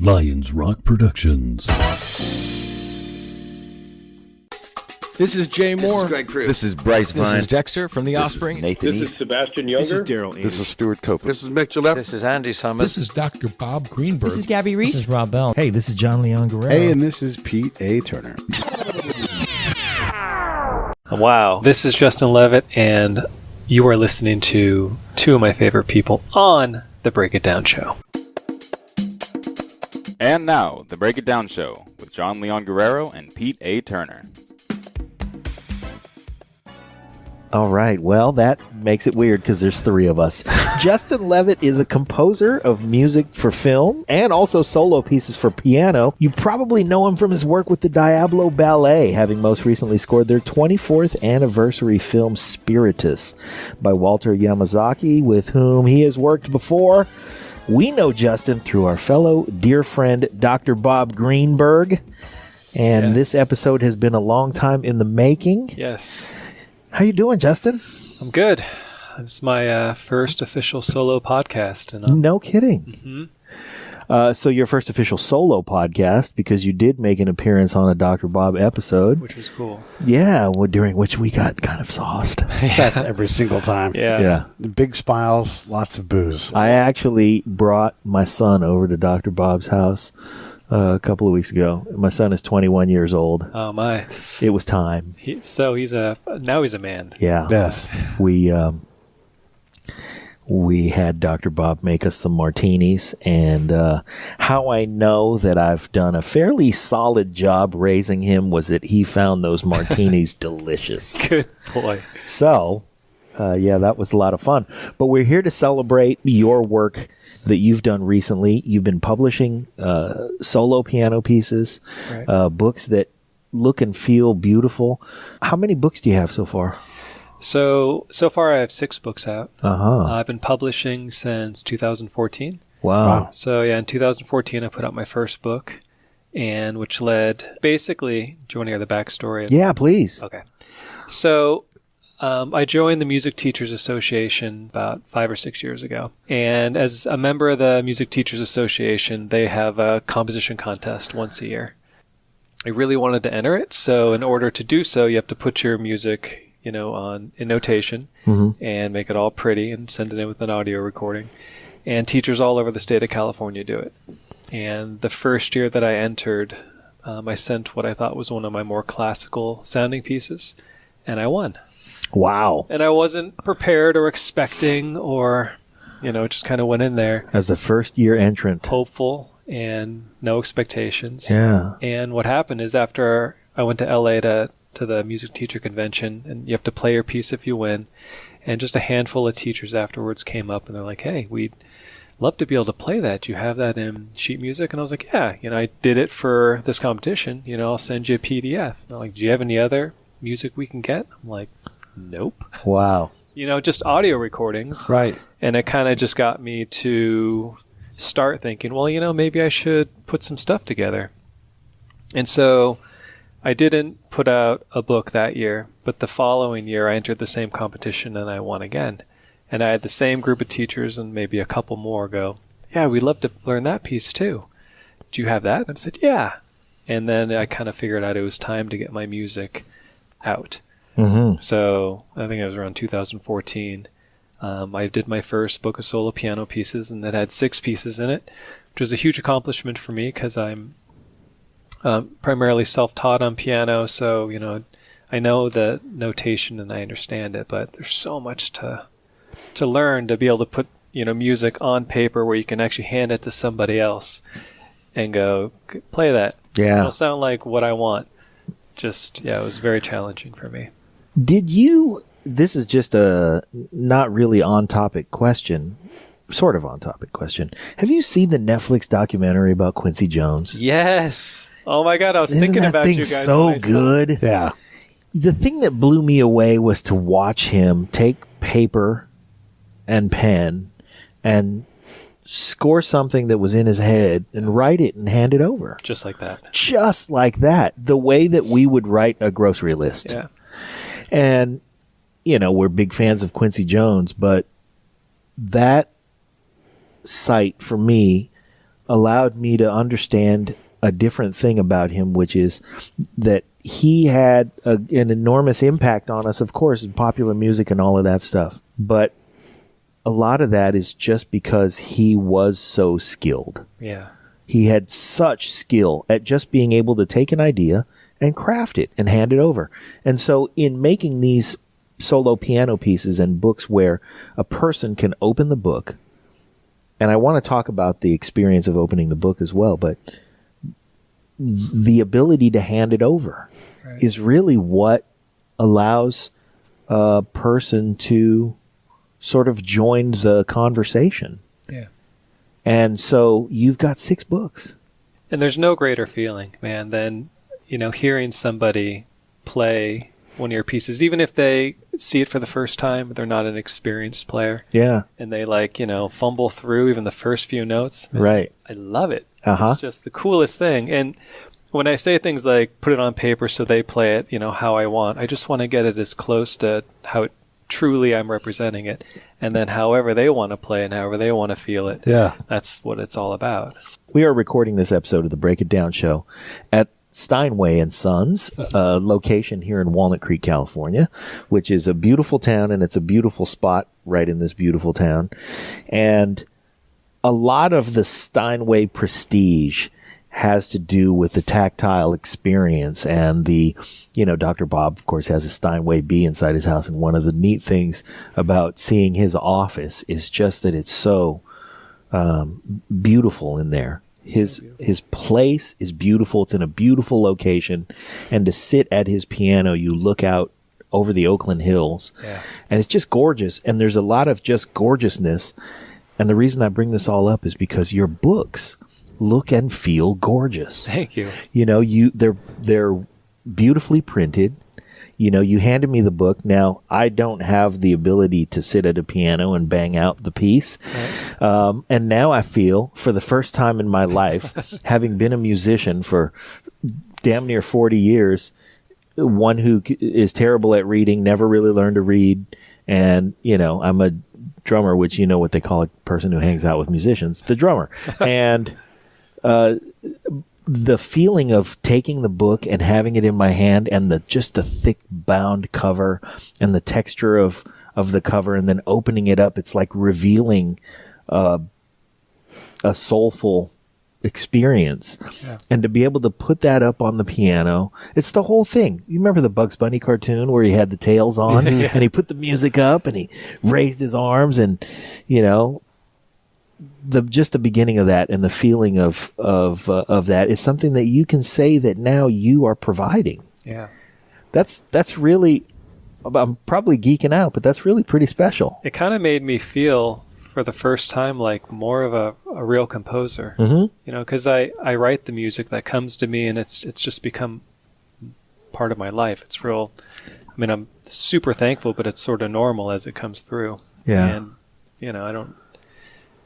Lions Rock Productions. This is Jay Moore. This is Greg Cruz. This is Bryce Vine. This is Dexter from The Offspring. This is Nathan This East. is Sebastian Younger. This is Daryl. This is Stuart Copeland. This is Mick Gillette. This is Andy Summers. This is Dr. Bob Greenberg. This is Gabby Reese. This is Rob Bell. Hey, this is John Leon Guerrero. Hey, and this is Pete A. Turner. Wow. This is Justin Levitt, and you are listening to two of my favorite people on The Break It Down Show. And now, The Break It Down Show with John Leon Guerrero and Pete A. Turner. All right. Well, that makes it weird because there's three of us. Justin Levitt is a composer of music for film and also solo pieces for piano. You probably know him from his work with the Diablo Ballet, having most recently scored their 24th anniversary film Spiritus by Walter Yamazaki, with whom he has worked before. We know Justin through our fellow dear friend, Dr. Bob Greenberg. And This episode has been a long time in the making. Yes. How you doing, Justin? I'm good. It's my first official solo podcast. And no kidding. Mm-hmm. So your first official solo podcast, because you did make an appearance on a Dr. Bob episode. Which was cool. Yeah, during which we got kind of sauced. That's every single time. Yeah. Big smiles, lots of booze. I actually brought my son over to Dr. Bob's house a couple of weeks ago. My son is 21 years old. Oh, my. It was time. He's a man. Yeah. Yes. We had Dr. Bob make us some martinis, and how I know that I've done a fairly solid job raising him was that he found those martinis delicious. Good boy. So, that was a lot of fun. But we're here to celebrate your work that you've done recently. You've been publishing solo piano pieces, right. Books that look and feel beautiful. How many books do you have so far? So far I have 6 books out. Uh-huh. I've been publishing since 2014. Wow. So in 2014 I put out my first book, and which led basically, do you want to hear the backstory? Yeah, please. Okay. So I joined the Music Teachers Association about 5 or 6 years ago. And as a member of the Music Teachers Association, they have a composition contest once a year. I really wanted to enter it, so in order to do so, you have to put your music in notation and make it all pretty and send it in with an audio recording. And teachers all over the state of California do it. And the first year that I entered, I sent what I thought was one of my more classical sounding pieces, and I won. Wow. And I wasn't prepared or expecting or, it just kind of went in there. As a first-year entrant. Hopeful and no expectations. Yeah. And what happened is after I went to Allee to the music teacher convention, and you have to play your piece if you win, and just a handful of teachers afterwards came up and they're like, hey, we'd love to be able to play that. Do you have that in sheet music? And I was like, yeah, I did it for this competition. I'll send you a PDF. And they're like, do you have any other music we can get? I'm like, nope. Wow. Just audio recordings. Right. And it kind of just got me to start thinking, well, maybe I should put some stuff together. And so I didn't put out a book that year, but the following year I entered the same competition and I won again. And I had the same group of teachers and maybe a couple more go, yeah, we'd love to learn that piece too. Do you have that? And I said, yeah. And then I kind of figured out it was time to get my music out. Mm-hmm. So I think it was around 2014. I did my first book of solo piano pieces, and that had 6 pieces in it, which was a huge accomplishment for me because I'm primarily self-taught on piano. So, I know the notation and I understand it, but there's so much to learn to be able to put, music on paper where you can actually hand it to somebody else and go, play that. Yeah. It'll sound like what I want. It was very challenging for me. This is just a not really on-topic question, sort of on-topic question. Have you seen the Netflix documentary about Quincy Jones? Yes. Oh my God, I was Isn't thinking that about thing you guys. So good. Yeah. The thing that blew me away was to watch him take paper and pen and score something that was in his head and write it and hand it over. Just like that. Just like that. The way that we would write a grocery list. Yeah. And, we're big fans of Quincy Jones, but that sight for me allowed me to understand a different thing about him, which is that he had an enormous impact on us, of course, in popular music and all of that stuff. But a lot of that is just because he was so skilled. Yeah. He had such skill at just being able to take an idea and craft it and hand it over. And so in making these solo piano pieces and books where a person can open the book, and I want to talk about the experience of opening the book as well, but the ability to hand it over is really what allows a person to sort of join the conversation. Yeah. And so you've got 6 books. And there's no greater feeling, man, than, hearing somebody play one of your pieces, even if they see it for the first time, they're not an experienced player. Yeah. And they fumble through even the first few notes. Man, right. I love it. Uh-huh. It's just the coolest thing. And when I say things like put it on paper so they play it, how I want, I just want to get it as close to how it truly I'm representing it. And then however they want to play and however they want to feel it. Yeah. That's what it's all about. We are recording this episode of the Break It Down show at Steinway and Sons, location here in Walnut Creek, California, which is a beautiful town, and it's a beautiful spot right in this beautiful town. And a lot of the Steinway prestige has to do with the tactile experience, and Dr. Bob, of course, has a Steinway B inside his house, and one of the neat things about seeing his office is just that it's so beautiful in there. His place is beautiful. It's in a beautiful location, and to sit at his piano, you look out over the Oakland Hills, and it's just gorgeous. And there's a lot of just gorgeousness. And the reason I bring this all up is because your books look and feel gorgeous. Thank you. They're beautifully printed. You handed me the book. Now, I don't have the ability to sit at a piano and bang out the piece. Right. And now I feel, for the first time in my life, having been a musician for damn near 40 years, one who is terrible at reading, never really learned to read, and, I'm a drummer, which what they call a person who hangs out with musicians, the drummer. And the feeling of taking the book and having it in my hand, and the thick bound cover and the texture of the cover, and then opening it up, it's like revealing a soulful experience. Yeah. And to be able to put that up on the piano, it's the whole thing. You remember the Bugs Bunny cartoon where he had the tails on and he put the music up and he raised his arms, and the beginning of that and the feeling of that is something that you can say that now you are providing. Yeah. That's really, I'm probably geeking out, but that's really pretty special. It kind of made me feel for the first time like more of a real composer, because I write the music that comes to me, and it's just become part of my life. It's real. I mean, I'm super thankful, but it's sort of normal as it comes through. Yeah. And,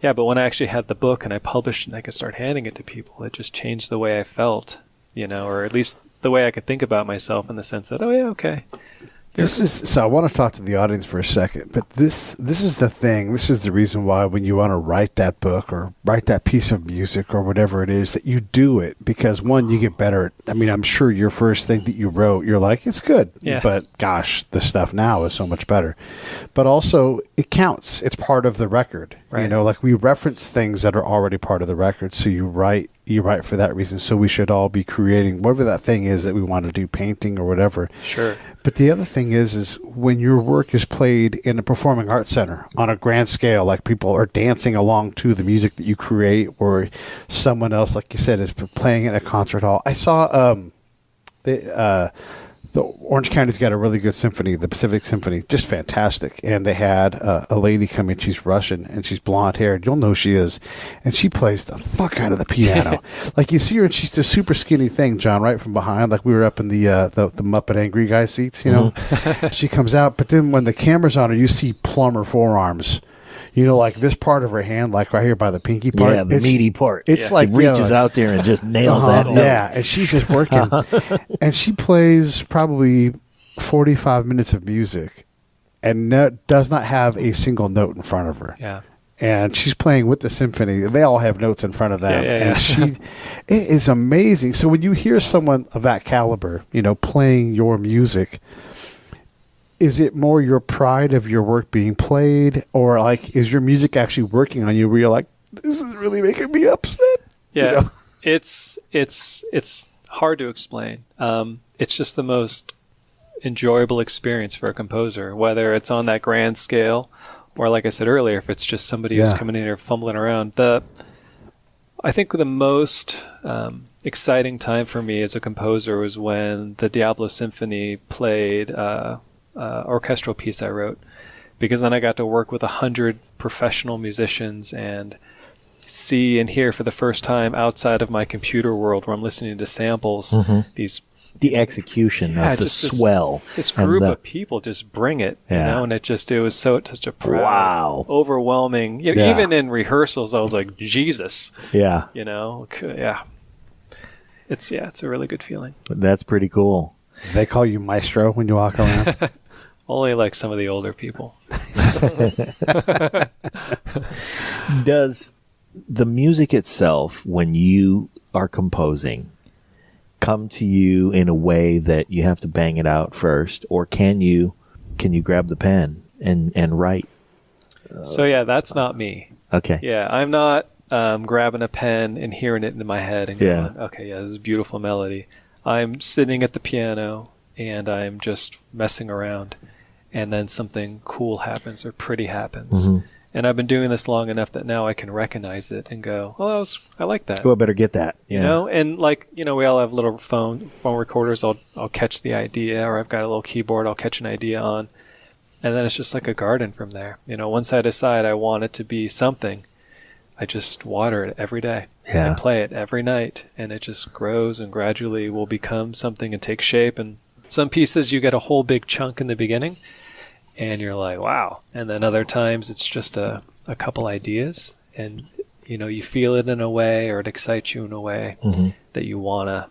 but when I actually had the book and I published and I could start handing it to people, it just changed the way I felt, or at least the way I could think about myself, in the sense that, oh yeah, okay. So I want to talk to the audience for a second, but this is the thing. This is the reason why when you want to write that book or write that piece of music or whatever it is, that you do it, because one, you get better at, I'm sure your first thing that you wrote, you're like, it's good, but gosh, the stuff now is so much better. But also it counts. It's part of the record, right. Like we reference things that are already part of the record. So you write for that reason. So we should all be creating whatever that thing is that we want to do, painting or whatever. Sure. But the other thing is when your work is played in a performing arts center on a grand scale, like people are dancing along to the music that you create, or someone else, like you said, is playing in a concert hall. I saw the Orange County's got a really good symphony, the Pacific Symphony, just fantastic. And they had a lady come in, she's Russian, and she's blonde haired. You'll know she is. And she plays the fuck out of the piano. Like you see her, and she's this super skinny thing, John, right from behind. Like we were up in the Muppet Angry Guy seats, She comes out, but then when the camera's on her, you see plumber forearms. Like this part of her hand, like right here by the pinky part. Yeah, the meaty part. It's like it reaches out there and just nails that note. Yeah, and she's just working. And she plays probably 45 minutes of music and does not have a single note in front of her. Yeah. and she's playing with the symphony. They all have notes in front of them, and it is amazing. So when you hear someone of that caliber, playing your music, is it more your pride of your work being played, or like is your music actually working on you? Where you're like, this is really making me upset. Yeah, it's hard to explain. It's just the most enjoyable experience for a composer, whether it's on that grand scale or, like I said earlier, if it's just somebody who's coming in here fumbling around. I think the most exciting time for me as a composer was when the Diablo Symphony played orchestral piece I wrote, because then I got to work with 100 professional musicians and see and hear for the first time outside of my computer world, where I'm listening to samples, the execution of the swell. This group of people just bring it, and it was such a proud, overwhelming. Even in rehearsals, I was like, Jesus. Yeah. It's a really good feeling. That's pretty cool. They call you Maestro when you walk around? Only like some of the older people. Does the music itself, when you are composing, come to you in a way that you have to bang it out first, or can you grab the pen and write? So that's not me. Okay. Yeah, I'm not grabbing a pen and hearing it in my head and going, okay, this is a beautiful melody. I'm sitting at the piano and I'm just messing around, and then something cool happens or pretty happens. And I've been doing this long enough that now I can recognize it and go, "Oh, I like that." Oh, I better get that. Yeah. And we all have little phone recorders. I'll catch the idea, or I've got a little keyboard I'll catch an idea on, and then it's just like a garden from there. Once I decide I want it to be something, I just water it every day and play it every night, and it just grows and gradually will become something and take shape. And some pieces you get a whole big chunk in the beginning, and you're like, wow. And then other times it's just a couple ideas, and you feel it in a way, or it excites you in a way that you wanna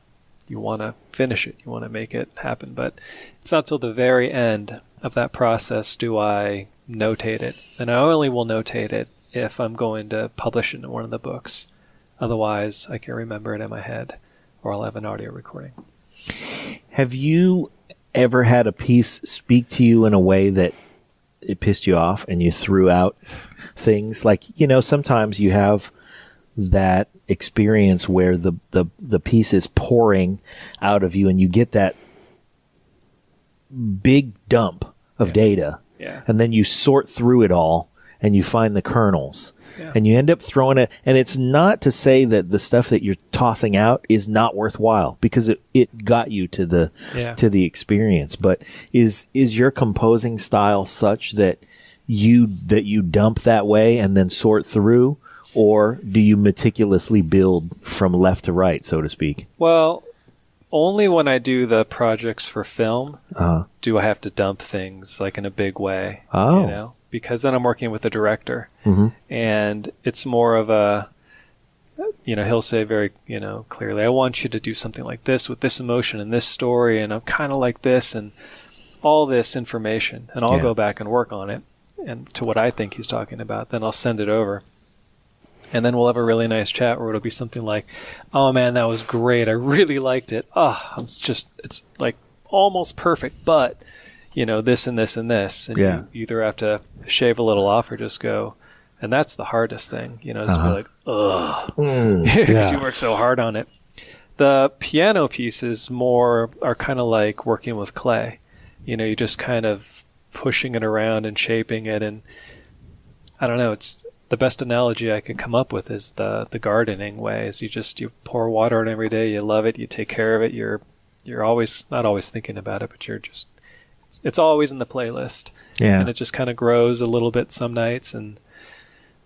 finish it, you wanna make it happen. But it's not till the very end of that process do I notate it, and I only will notate it if I'm going to publish it in one of the books. Otherwise, I can remember it in my head, or I'll have an audio recording. Have you ever had a piece speak to you in a way that it pissed you off and you threw out things? Like, sometimes you have that experience where the piece is pouring out of you and you get that big dump of data, and then you sort through it all and you find the kernels, and you end up throwing it. And it's not to say that the stuff that you're tossing out is not worthwhile, because it got you to the experience. But is your composing style such that you dump that way and then sort through, or do you meticulously build from left to right, so to speak? Well, only when I do the projects for film do I have to dump things like in a big way. Because then I'm working with a director, and it's more of a, he'll say very, clearly, I want you to do something like this with this emotion and this story, and I'm kind of like this, and all this information, and I'll go back and work on it, and to what I think he's talking about, then I'll send it over. And then we'll have a really nice chat where it'll be something like, oh man, that was great. I really liked it. It's like almost perfect, but this and this and this. And you either have to shave a little off or just go. And that's the hardest thing, just be like, ugh. Because you work so hard on it. The piano pieces are kind of like working with clay. You're just kind of pushing it around and shaping it. And I don't know, it's the best analogy I could come up with is the gardening way. Is you pour water on it every day, you love it, you take care of it, you're always, not always thinking about it, but it's always in the playlist. And it just kind of grows a little bit some nights. And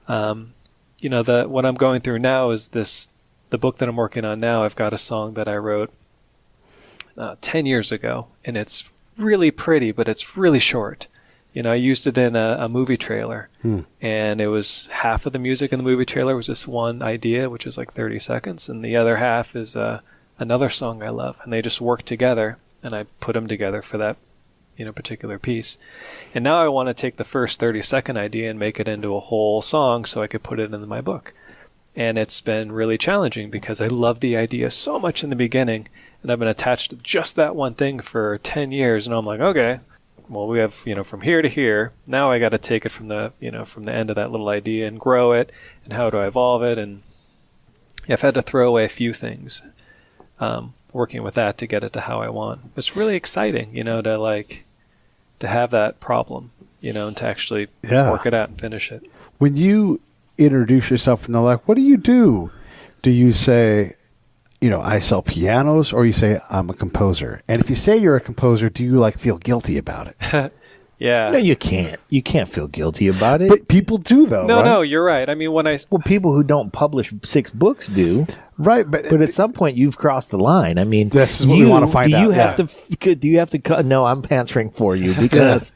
what I'm going through now is the book that I'm working on now. I've got a song that I wrote 10 years ago, and it's really pretty, but it's really short. I used it in a movie trailer, and it was half of the music in the movie trailer was this one idea, which is like 30 seconds, and the other half is another song I love, and they just work together, and I put them together for that particular piece. And now I want to take the first 30-second idea and make it into a whole song so I could put it into my book. And it's been really challenging because I love the idea so much in the beginning, and I've been attached to just that one thing for 10 years, and I'm like, okay, well, we have, from here to here. Now I got to take it from the end of that little idea and grow it, and how do I evolve it? And I've had to throw away a few things, working with that to get it to how I want. It's really exciting, to have that problem, and to actually work it out and finish it. When you introduce yourself and they're like, what do you do? Do you say, I sell pianos, or you say, I'm a composer? And if you say you're a composer, do you feel guilty about it? Yeah. No, you can't. You can't feel guilty about it. But people do, though. No, right? no, you're right. I mean, Well, people who don't publish 6 books do. Right, But at some point, you've crossed the line. I mean, this is what we want to find out. Do you have to? No, I'm answering for you because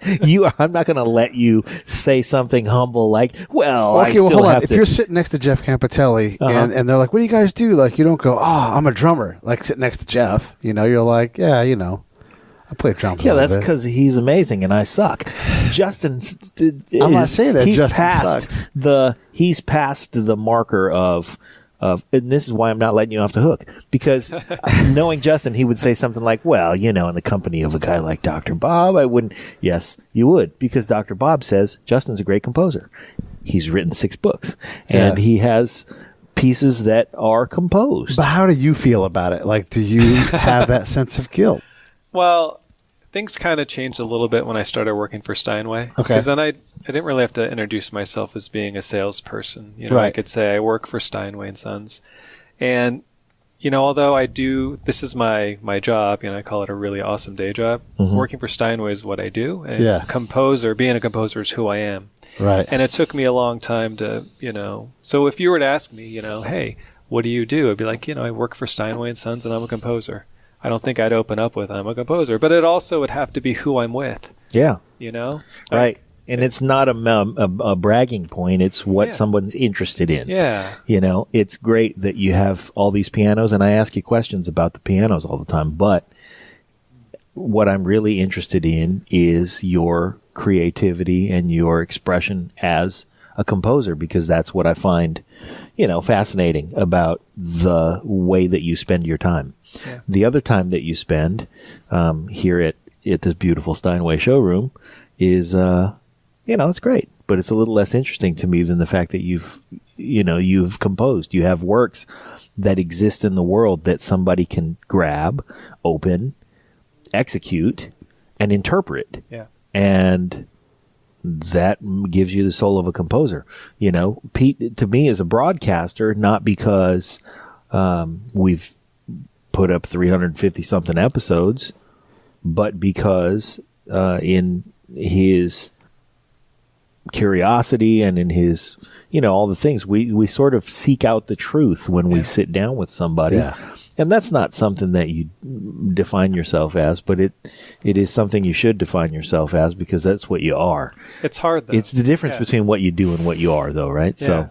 I'm not going to let you say something humble like, "Well, I still hold on. have If to." you're sitting next to Jeff Campitelli and they're like, "What do you guys do?" You don't go, "Oh, I'm a drummer." Sitting next to Jeff, you're like, "Yeah, I play drums." Yeah, that's because he's amazing and I suck. Justin, I'm not saying that he's Justin passed sucks. He's passed the marker of, and this is why I'm not letting you off the hook, because knowing Justin, he would say something like, well, in the company of a guy like Dr. Bob, I wouldn't. Yes, you would, because Dr. Bob says Justin's a great composer. He's written 6 books, and he has pieces that are composed. But how do you feel about it? Do you have that sense of guilt? Well, things kind of changed a little bit when I started working for Steinway. Okay. Because then I didn't really have to introduce myself as being a salesperson. Right. I could say I work for Steinway and Sons. And, although I do, this is my job, I call it a really awesome day job. Mm-hmm. Working for Steinway is what I do. And being a composer is who I am. Right. And it took me a long time to, so if you were to ask me, hey, what do you do? I'd be like, I work for Steinway and Sons and I'm a composer. I don't think I'd open up with I'm a composer, but it also would have to be who I'm with. Yeah. Right. And it's not a bragging point. It's what someone's interested in. Yeah. It's great that you have all these pianos, and I ask you questions about the pianos all the time. But what I'm really interested in is your creativity and your expression as a composer, because that's what I find, fascinating about the way that you spend your time. Yeah. The other time that you spend here at this beautiful Steinway showroom is, it's great, but it's a little less interesting to me than the fact that you've composed. You have works that exist in the world that somebody can grab, open, execute, and interpret. Yeah. And that gives you the soul of a composer. Pete, to me, is a broadcaster, not because we've put up 350-something episodes, but because in his curiosity and in his, all the things, we sort of seek out the truth when we sit down with somebody. Yeah. And that's not something that you define yourself as, but it is something you should define yourself as, because that's what you are. It's hard, though. It's the difference between what you do and what you are, though, right? Yeah. So,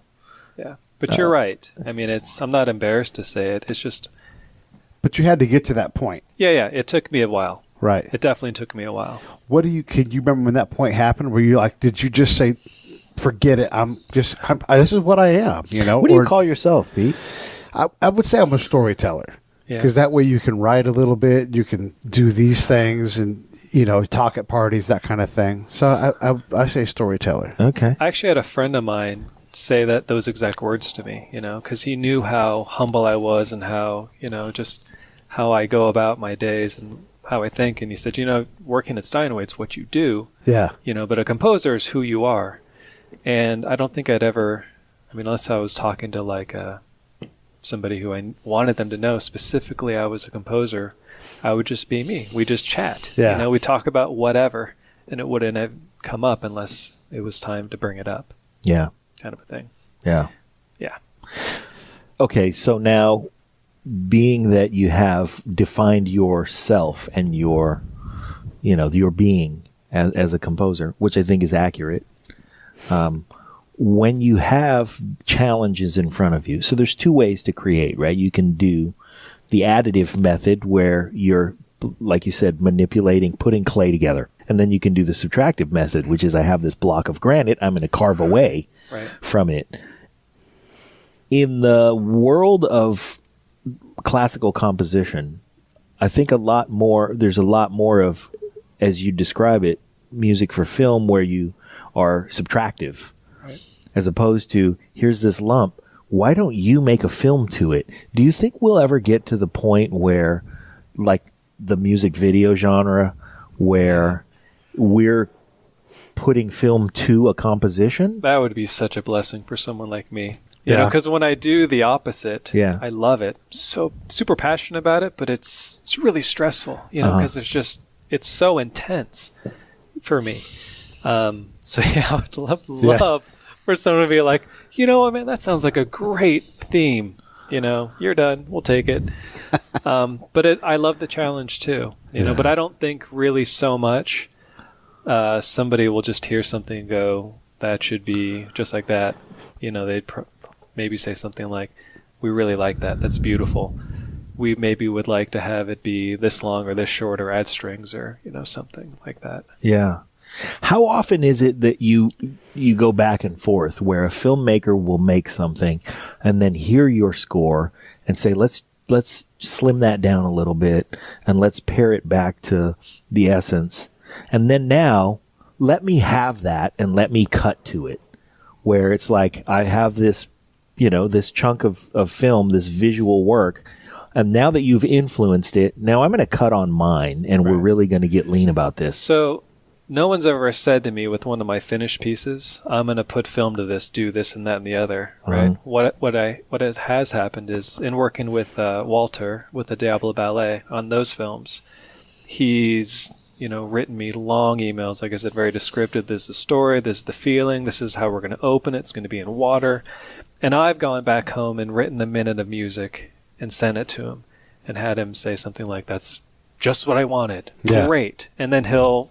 yeah. But you're right. I mean, I'm not embarrassed to say it. It's just. But you had to get to that point. Yeah. It took me a while. Right. It definitely took me a while. Can you remember when that point happened? Were you did you just say, forget it, this is what I am, What do you call yourself, Pete? I would say I'm a storyteller, because that way you can write a little bit, you can do these things, and talk at parties, that kind of thing. So I say storyteller. Okay. I actually had a friend of mine say those exact words to me, because he knew how humble I was and how just how I go about my days and how I think. And he said, working at Steinway, it's what you do. Yeah. But a composer is who you are. And I don't think I'd ever, unless I was talking to somebody who I wanted them to know specifically I was a composer, I would just be me. We just chat. Yeah. We talk about whatever, and it wouldn't have come up unless it was time to bring it up. Yeah. Kind of a thing. Yeah. Yeah. Okay, so now, being that you have defined yourself and your being as a composer, which I think is accurate, when you have challenges in front of you, so there's 2 ways to create, right? You can do the additive method where you're, like you said, manipulating, putting clay together. And then you can do the subtractive method, which is I have this block of granite, I'm going to carve away from it. In the world of classical composition, I think there's a lot more of, as you describe it, music for film where you are subtractive, as opposed to, here's this lump, why don't you make a film to it? Do you think we'll ever get to the point where, like the music video genre, where we're putting film to a composition? That would be such a blessing for someone like me. You know, because when I do the opposite, I love it. So super passionate about it, but it's really stressful, you know, because it's so intense for me. So I would love for someone to be like, you know what, man, that sounds like a great theme. You know, you're done. We'll take it. But I love the challenge too, you know, but I don't think really so much somebody will just hear something and go, that should be just like that. You know, they'd maybe say something like, we really like that. That's beautiful. We maybe would like to have it be this long or this short or add strings or, you know, something like that. Yeah. How often is it that you go back and forth where a filmmaker will make something and then hear your score and say, let's slim that down a little bit and let's pare it back to the essence. And then now let me have that and let me cut to it, where it's like, I have this, you know, this chunk of film, this visual work. And now that you've influenced it, now I'm going to cut on mine and we're really going to get lean about this. So no one's ever said to me with one of my finished pieces, I'm going to put film to this, do this and that and the other, right? What it has happened is, in working with Walter with the Diablo Ballet on those films, he's, you know, written me long emails, like I said, very descriptive. This is the story, this is the feeling, this is how we're going to open it, it's going to be in water. And I've gone back home and written the minute of music and sent it to him and had him say something like, that's just what I wanted. Yeah. Great. And then he'll,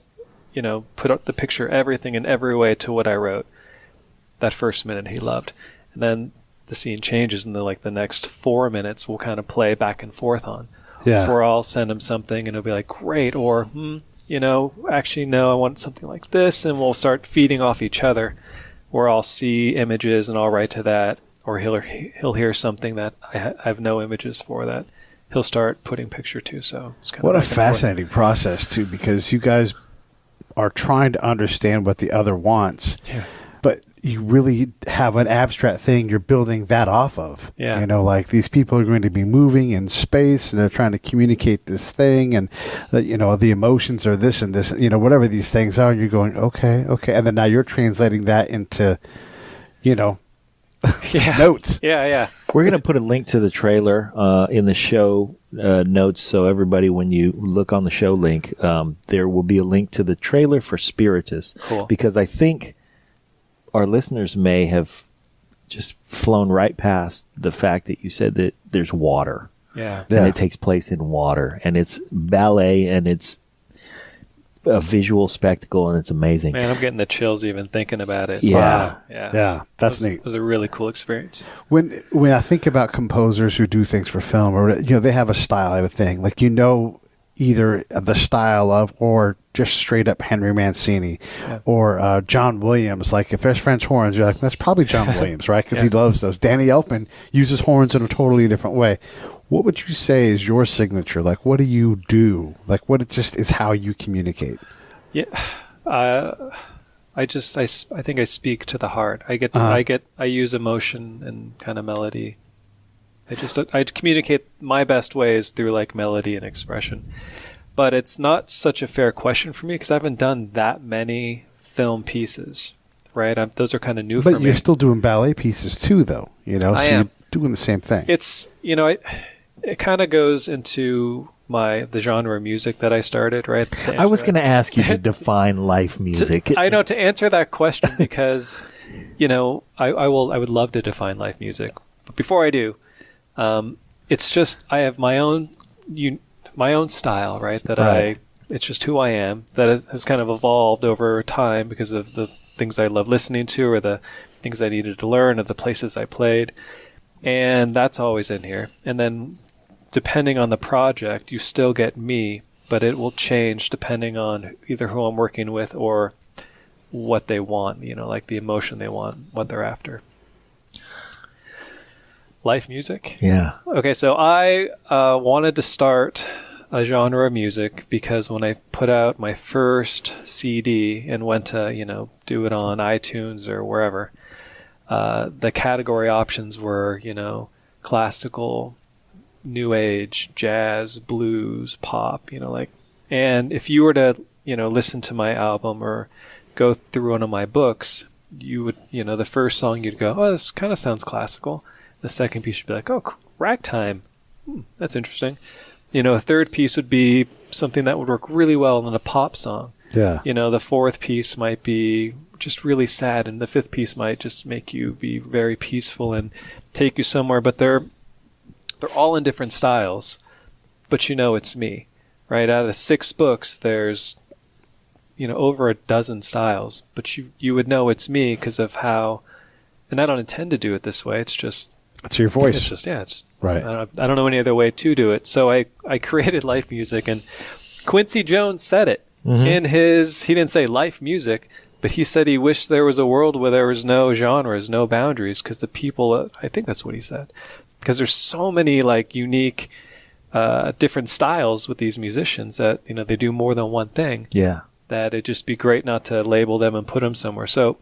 you know, put up the picture, everything in every way to what I wrote. That first minute he loved. And then the scene changes and the next 4 minutes we'll kind of play back and forth on. Yeah. Or I'll send him something and he'll be like, great. Or, you know, actually, no, I want something like this. And we'll start feeding off each other, where I'll see images and I'll write to that. Or he'll hear something that I have no images for that he'll start putting picture to. So it's kind what of a fascinating process too, because you guys are trying to understand what the other wants, but you really have an abstract thing you're building that off of. Yeah. You know, like these people are going to be moving in space and they're trying to communicate this thing, and you know, the emotions are this and this, you know, whatever these things are, and you're going, okay. And then now you're translating that into, you know, notes. Yeah. We're going to put a link to the trailer in the show notes, so everybody, when you look on the show link, there will be a link to the trailer for Spiritus. Cool. Because I think our listeners may have just flown right past the fact that you said that there's water. Yeah. And it takes place in water, and it's ballet, and it's a visual spectacle, and it's amazing. Man, I'm getting the chills even thinking about it. Yeah. Wow. Yeah. That's neat. It was a really cool experience. When I think about composers who do things for film, or, you know, they have a style, I have a thing. Like, you know, either the style of, or just straight up Henry Mancini, or John Williams. Like, if there's French horns, you're like, that's probably John Williams, right? Because he loves those. Danny Elfman uses horns in a totally different way. What would you say is your signature? Like, what do you do? Like, what it just is how you communicate? Yeah, I think I speak to the heart. I use emotion and kind of melody. I communicate my best ways through like melody and expression. But it's not such a fair question for me because I haven't done that many film pieces, right? Those are kind of new for me. But you're still doing ballet pieces too, though. You know, I am. You're doing the same thing. It's, you know, it kind of goes into the genre of music that I started, right? I was going to ask you to define life music. I know, to answer that question, because, you know, I would love to define life music. But before I do, it's just, I have my own style, right? It's just who I am, that has kind of evolved over time because of the things I love listening to, or the things I needed to learn, or the places I played. And that's always in here. And then depending on the project, you still get me but it will change depending on either who I'm working with or what they want, like the emotion they want, what they're after. Life music? Yeah. Okay, so I wanted to start a genre of music because when I put out my first CD and went to, do it on iTunes or wherever, the category options were, classical, new age, jazz, blues, pop, and if you were to, listen to my album or go through one of my books, you would, the first song you'd go, oh, this kind of sounds classical. The second piece would be like, oh, ragtime. That's interesting. A third piece would be something that would work really well in a pop song. Yeah. The fourth piece might be just really sad, and the fifth piece might just make you be very peaceful and take you somewhere. But they're all in different styles, but it's me, right? Out of 6 books, there's over a dozen styles, but you would know it's me because of how, and I don't intend to do it this way. It's your voice. It's just, it's right. I don't know any other way to do it. So I created life music, and Quincy Jones said it in he didn't say life music, but he said he wished there was a world where there was no genres, no boundaries, because the people, I think that's what he said, because there's so many unique, different styles with these musicians that, they do more than one thing. Yeah. That it'd just be great not to label them and put them somewhere. So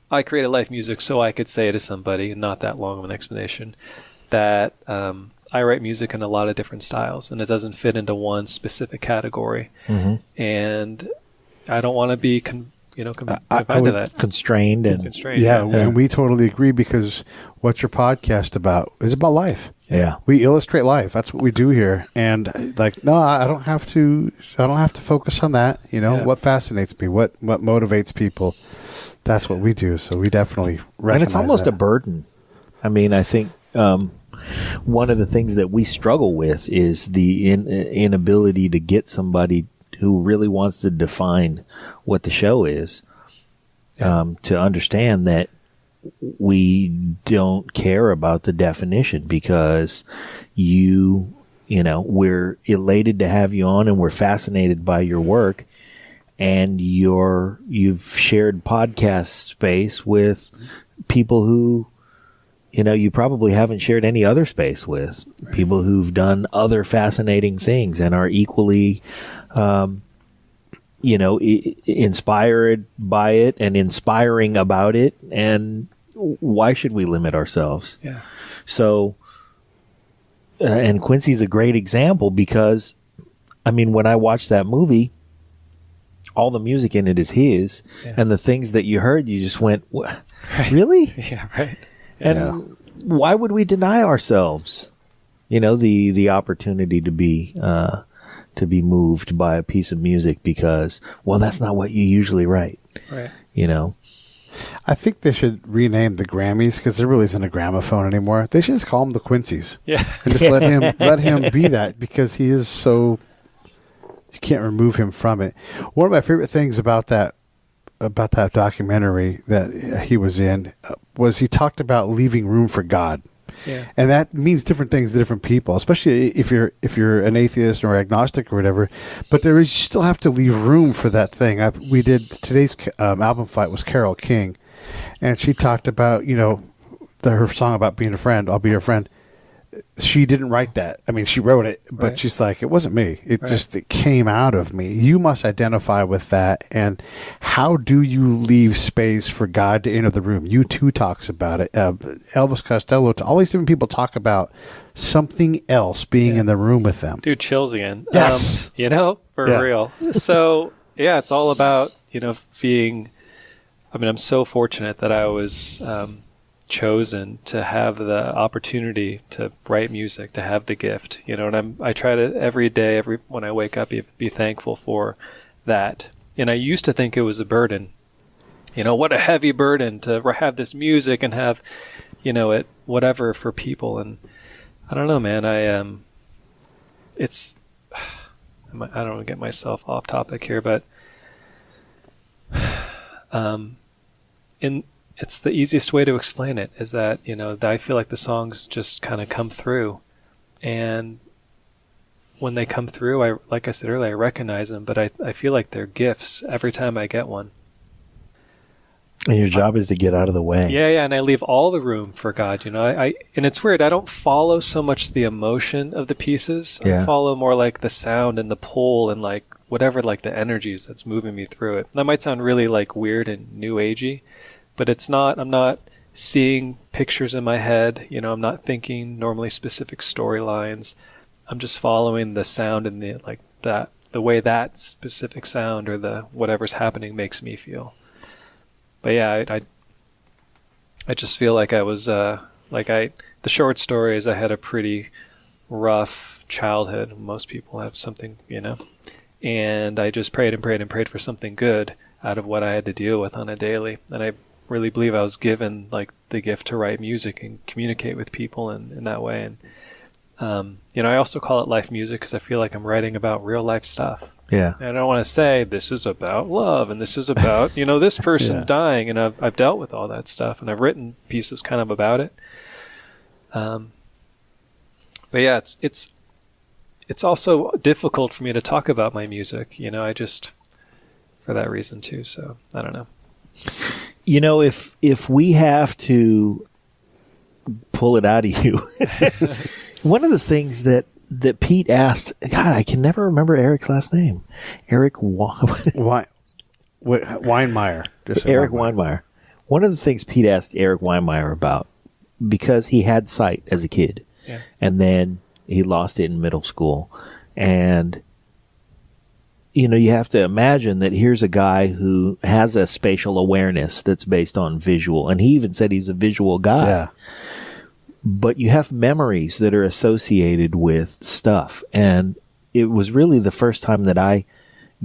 I created life music so I could say to somebody, not that long of an explanation, that I write music in a lot of different styles, and it doesn't fit into one specific category. And I don't want to be confined to that. Constrained. Yeah, and we totally agree, because what's your podcast about? It's about life. Yeah. We illustrate life. That's what we do here. And no, I don't have to focus on that. What fascinates me, what motivates people. That's what we do. So we definitely recognize And it's almost that. a burden. I mean, I think one of the things that we struggle with is the inability to get somebody who really wants to define what the show is, to understand that we don't care about the definition, because we're elated to have you on, and we're fascinated by your work, and you've shared podcast space with people who you probably haven't shared any other space with. Right. People who've done other fascinating things and are equally inspired by it and inspiring about it. And why should we limit ourselves? Yeah. So, and Quincy's a great example, because, when I watched that movie, all the music in it is his, and the things that you heard, you just went, really? Yeah, right. And why would we deny ourselves, the opportunity to be moved by a piece of music, because, that's not what you usually write. Right. I think they should rename the Grammys, because there really isn't a gramophone anymore. They should just call them the Quincy's. Yeah. And just let him be that, because he is so, you can't remove him from it. One of my favorite things about that documentary that he was in was he talked about leaving room for God. Yeah. And that means different things to different people, especially if you're an atheist or agnostic or whatever. But you still have to leave room for that thing. We did today's album fight was Carole King, and she talked about her song about being a friend. I'll be your friend. She didn't write that. She wrote it, but right. She's like, it wasn't me. It right. came out of me. You must identify with that. And how do you leave space for God to enter the room? U2 talks about it. Elvis Costello, all these different people talk about something else being in the room with them. Dude, chills again. Yes. For real. So, it's all about, being, I'm so fortunate that I was, chosen to have the opportunity to write music, to have the gift, and I try to every day, when I wake up, be thankful for that. And I used to think it was a burden, what a heavy burden to have this music and have, it whatever for people. And I don't know, man, I don't want to get myself off topic here, but it's the easiest way to explain it is that, I feel like the songs just kind of come through. And when they come through, like I said earlier, I recognize them, but I feel like they're gifts every time I get one. And your job is to get out of the way. Yeah, and I leave all the room for God. I and it's weird. I don't follow so much the emotion of the pieces. Yeah. I follow more like the sound and the pull and like whatever like the energies that's moving me through it. That might sound really like weird and new agey, but it's not. I'm not seeing pictures in my head. I'm not thinking normally specific storylines. I'm just following the sound and the way that specific sound or the whatever's happening makes me feel. But yeah, I just feel like I was the short story is I had a pretty rough childhood. Most people have something, and I just prayed and prayed and prayed for something good out of what I had to deal with on a daily. And I really believe I was given like the gift to write music and communicate with people in that way. And I also call it life music because I feel like I'm writing about real life stuff. Yeah. And I don't want to say this is about love and this is about, this person dying. And I've dealt with all that stuff and I've written pieces kind of about it. But yeah, it's also difficult for me to talk about my music. I just, for that reason too. So I don't know. If we have to pull it out of you, one of the things that Pete asked, God, I can never remember Eric's last name. Eric Weinmeier. Eric Weinmeier. One of the things Pete asked Eric Weinmeier about, because he had sight as a kid, and then he lost it in middle school. And, you have to imagine that here's a guy who has a spatial awareness that's based on visual. And he even said he's a visual guy. Yeah. But you have memories that are associated with stuff. And it was really the first time that I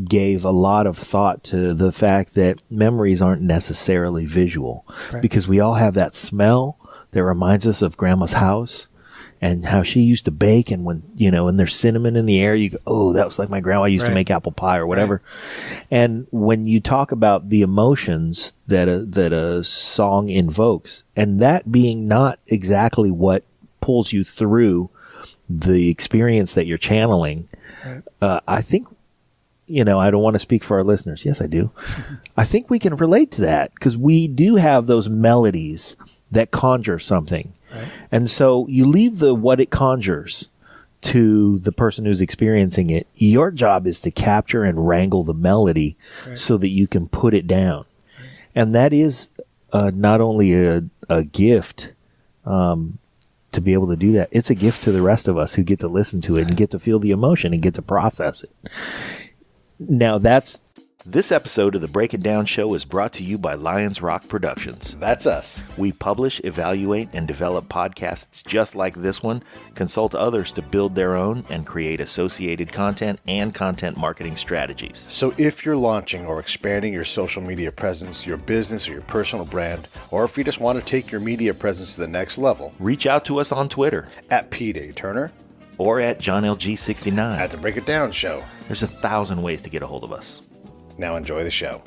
gave a lot of thought to the fact that memories aren't necessarily visual. Right. Because we all have that smell that reminds us of Grandma's house and how she used to bake. And when, and there's cinnamon in the air, you go, oh, that was like my grandma used to make apple pie or whatever. Right. And when you talk about the emotions that a song invokes, and that being not exactly what pulls you through the experience that you're channeling, I think, I don't want to speak for our listeners. Yes, I do. I think we can relate to that because we do have those melodies that conjure something. Right. And so you leave what it conjures to the person who's experiencing it. Your job is to capture and wrangle the melody so that you can put it down. Right. And that is not only a gift to be able to do that, it's a gift to the rest of us who get to listen to it and get to feel the emotion and get to process it. Now This episode of the Break It Down Show is brought to you by Lions Rock Productions. That's us. We publish, evaluate, and develop podcasts just like this one, consult others to build their own, and create associated content and content marketing strategies. So if you're launching or expanding your social media presence, your business, or your personal brand, or if you just want to take your media presence to the next level, reach out to us on Twitter at Pete A. Turner or at JohnLG69 at the Break It Down Show. There's 1,000 ways to get a hold of us. Now enjoy the show.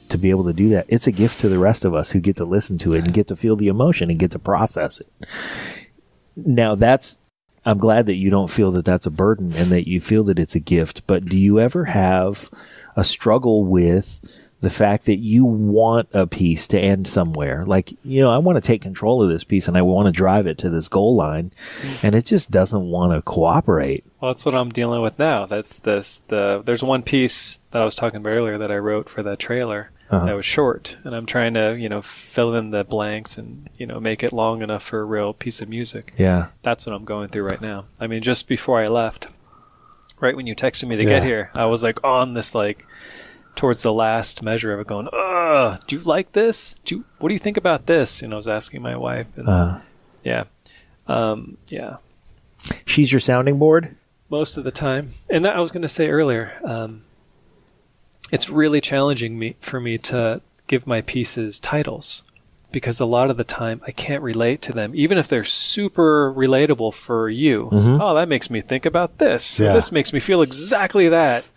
To be able to do that, it's a gift to the rest of us who get to listen to it and get to feel the emotion and get to process it. Now I'm glad that you don't feel that that's a burden and that you feel that it's a gift, but do you ever have a struggle with the fact that you want a piece to end somewhere? Like, I want to take control of this piece and I want to drive it to this goal line, and it just doesn't want to cooperate. Well, that's what I'm dealing with now. There's one piece that I was talking about earlier that I wrote for that trailer that was short, and I'm trying to, fill in the blanks and, make it long enough for a real piece of music. Yeah. That's what I'm going through right now. I mean, just before I left, right when you texted me to get here, I was like on this, like, towards the last measure of it going, do you like this? What do you think about this? I was asking my wife. And, yeah. She's your sounding board? Most of the time. And that I was going to say earlier, it's really challenging for me to give my pieces titles because a lot of the time I can't relate to them, even if they're super relatable for you. Mm-hmm. Oh, that makes me think about this. Yeah. This makes me feel exactly that.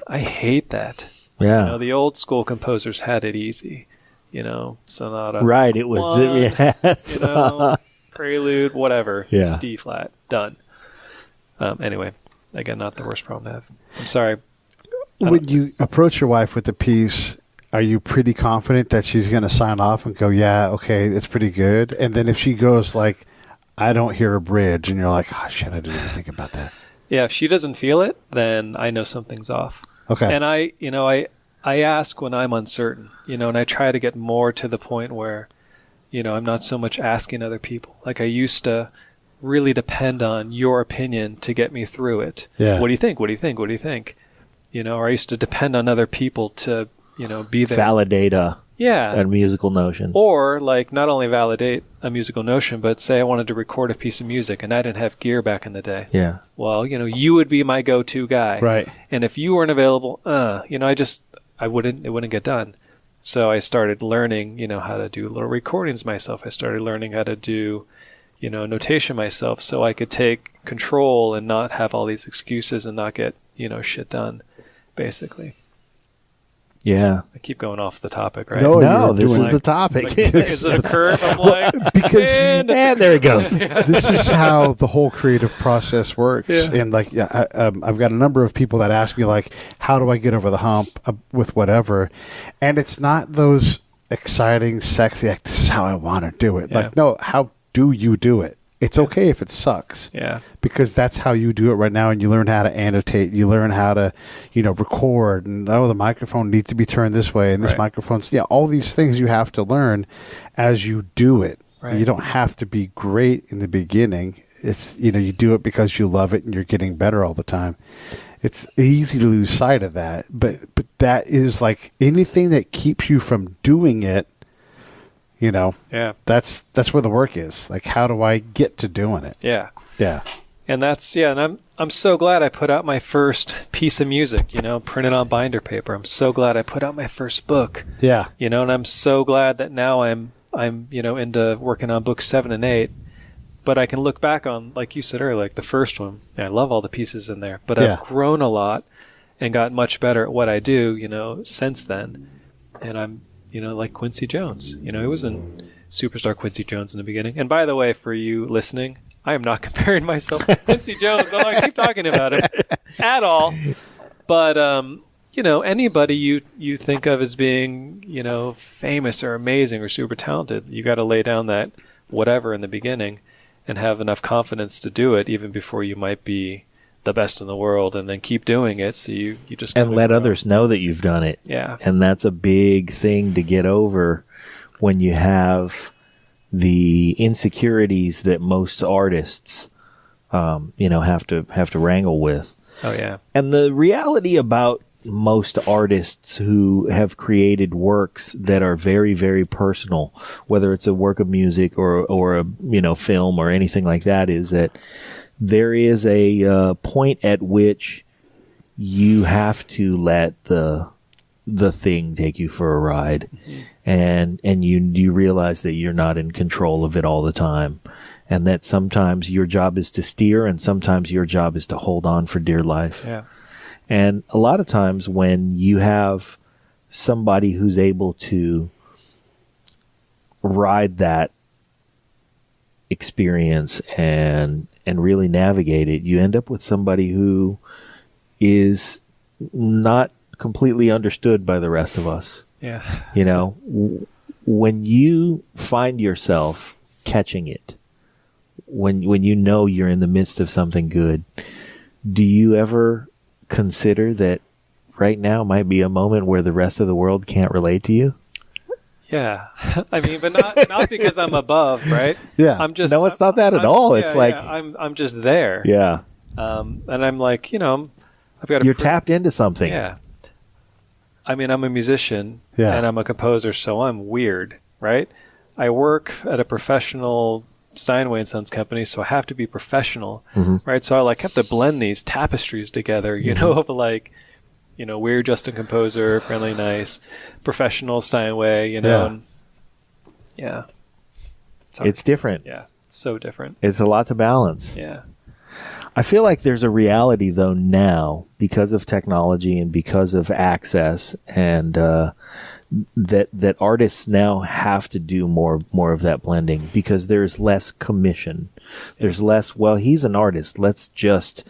I hate that. Yeah. The old school composers had it easy. Sonata. Right. It was, yes. Prelude, whatever. Yeah. D flat, done. Anyway, again, not the worst problem to have. I'm sorry. When you approach your wife with the piece, are you pretty confident that she's going to sign off and go, yeah, okay, it's pretty good? And then if she goes like, I don't hear a bridge, and you're like, oh, shit, I didn't even think about that. Yeah, if she doesn't feel it, then I know something's off. Okay. And I ask when I'm uncertain, and I try to get more to the point where, I'm not so much asking other people. Like I used to really depend on your opinion to get me through it. Yeah. What do you think? What do you think? What do you think? Or I used to depend on other people to, be there. Validate a musical notion. Or like not only validate a musical notion, but say I wanted to record a piece of music and I didn't have gear back in the day. Yeah. Well, you would be my go-to guy. Right. And if you weren't available, it wouldn't get done. So I started learning, how to do little recordings myself. I started learning how to do, notation myself so I could take control and not have all these excuses and not get, shit done, basically. Yeah. I keep going off the topic, right? No, this is the topic. Is it a curve? I'm like, because and there he goes. This is how the whole creative process works. Yeah. And like, I've got a number of people that ask me like, how do I get over the hump with whatever? And it's not those exciting, sexy, like, this is how I want to do it. Yeah. Like, no, how do you do it? It's okay if it sucks. Yeah. Because that's how you do it right now, and you learn how to annotate, you learn how to, record, and the microphone needs to be turned this way, and this Right. microphone's, all these things you have to learn as you do it. Right. You don't have to be great in the beginning. It's, you do it because you love it and you're getting better all the time. It's easy to lose sight of that, but that is like anything that keeps you from doing it. Yeah. That's where the work is. Like, how do I get to doing it? Yeah. Yeah. And and I'm so glad I put out my first piece of music, printed on binder paper. I'm so glad I put out my first book. Yeah. And I'm so glad that now I'm into working on books 7 and 8. But I can look back on, like you said earlier, like the first one. I love all the pieces in there. But I've grown a lot and got much better at what I do, since then. And I'm like Quincy Jones. It wasn't superstar Quincy Jones in the beginning. And by the way, for you listening, I am not comparing myself to Quincy Jones. I don't keep talking about him at all. But, anybody you think of as being, famous or amazing or super talented, you got to lay down that whatever in the beginning and have enough confidence to do it even before you might be the best in the world, and then keep doing it. So you just and let others know that you've done it. Yeah. And that's a big thing to get over when you have the insecurities that most artists, have to wrangle with. Oh yeah. And the reality about most artists who have created works that are very, very personal, whether it's a work of music or a film or anything like that, is that there is a point at which you have to let the thing take you for a ride, and you realize that you're not in control of it all the time, and that sometimes your job is to steer, and sometimes your job is to hold on for dear life. Yeah. And a lot of times when you have somebody who's able to ride that experience and really navigate it, you end up with somebody who is not completely understood by the rest of us. Yeah. When you find yourself catching it, when you're in the midst of something good, do you ever consider that right now might be a moment where the rest of the world can't relate to you? Yeah. I mean, but not because I'm above, right? Yeah. I'm just No, it's not that at all. It's I'm just there. Yeah. And I'm like, I've got You're tapped into something. Yeah. I mean, I'm a musician Yeah. and I'm a composer, so I'm weird, right? I work at a professional Steinway & Sons company, so I have to be professional, right? So I have to blend these tapestries together, of weird Justin composer, friendly, nice, professional Steinway, Yeah. And yeah. hard. It's different. Yeah. It's so different. It's a lot to balance. Yeah. I feel like there's a reality, though, now, because of technology and because of access, and that artists now have to do more of that blending because there's less commission. There's less, well, he's an artist. Let's just,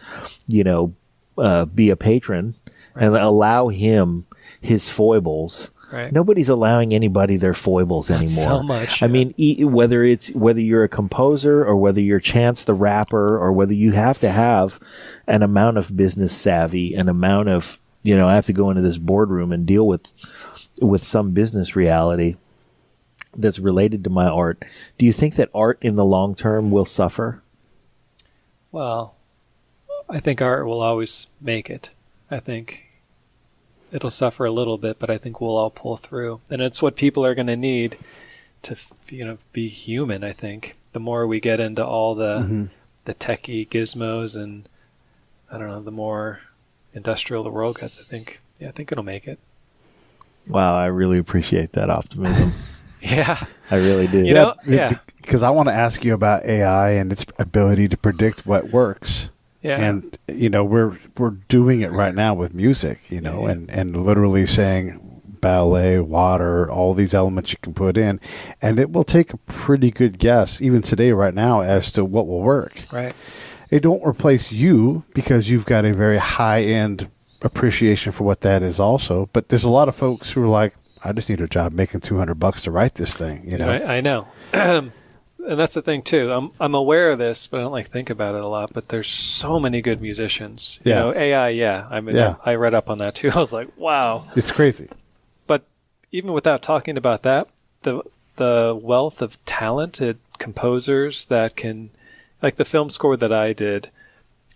be a patron and allow him his foibles. Right. Nobody's allowing anybody their foibles anymore. So much. I mean, whether you're a composer or whether you're Chance the Rapper or whether you have to have an amount of business savvy, an amount of, I have to go into this boardroom and deal with some business reality that's related to my art. Do you think that art in the long term will suffer? Well, I think art will always make it. I think it'll suffer a little bit, but I think we'll all pull through. And it's what people are going to need to, be human, I think. The more we get into all the techie gizmos and, I don't know, the more industrial the world gets, I think it'll make it. Wow, I really appreciate that optimism. Yeah. I really do. Yeah. Because I want to ask you about AI and its ability to predict what works. Yeah. And, we're doing it right now with music, and literally saying ballet, water, all these elements you can put in. And it will take a pretty good guess, even today, right now, as to what will work. Right. It don't replace you because you've got a very high-end appreciation for what that is also. But there's a lot of folks who are like, I just need a job making $200 to write this thing, I know. And that's the thing too. I'm aware of this, but I don't think about it a lot. But there's so many good musicians. AI. Yeah. I mean, I read up on that too. I was like, wow, it's crazy. But even without talking about that, the wealth of talented composers that can, like the film score that I did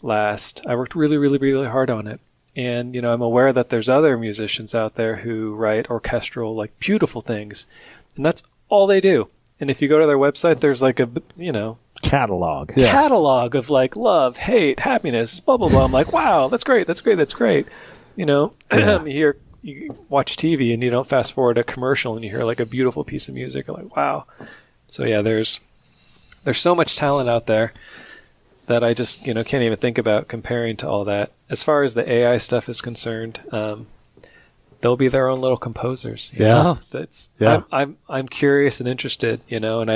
last, I worked really, really, really hard on it. And, I'm aware that there's other musicians out there who write orchestral, like beautiful things. And that's all they do. And if you go to their website, there's like a, catalog. Catalog of like love, hate, happiness, blah, blah, blah. I'm like, wow, that's great. That's great. That's great. You watch TV and you don't fast forward a commercial and you hear like a beautiful piece of music. You're like, wow. So yeah, there's so much talent out there that I just, can't even think about comparing to all that. As far as the AI stuff is concerned, they'll be their own little composers. I'm curious and interested, and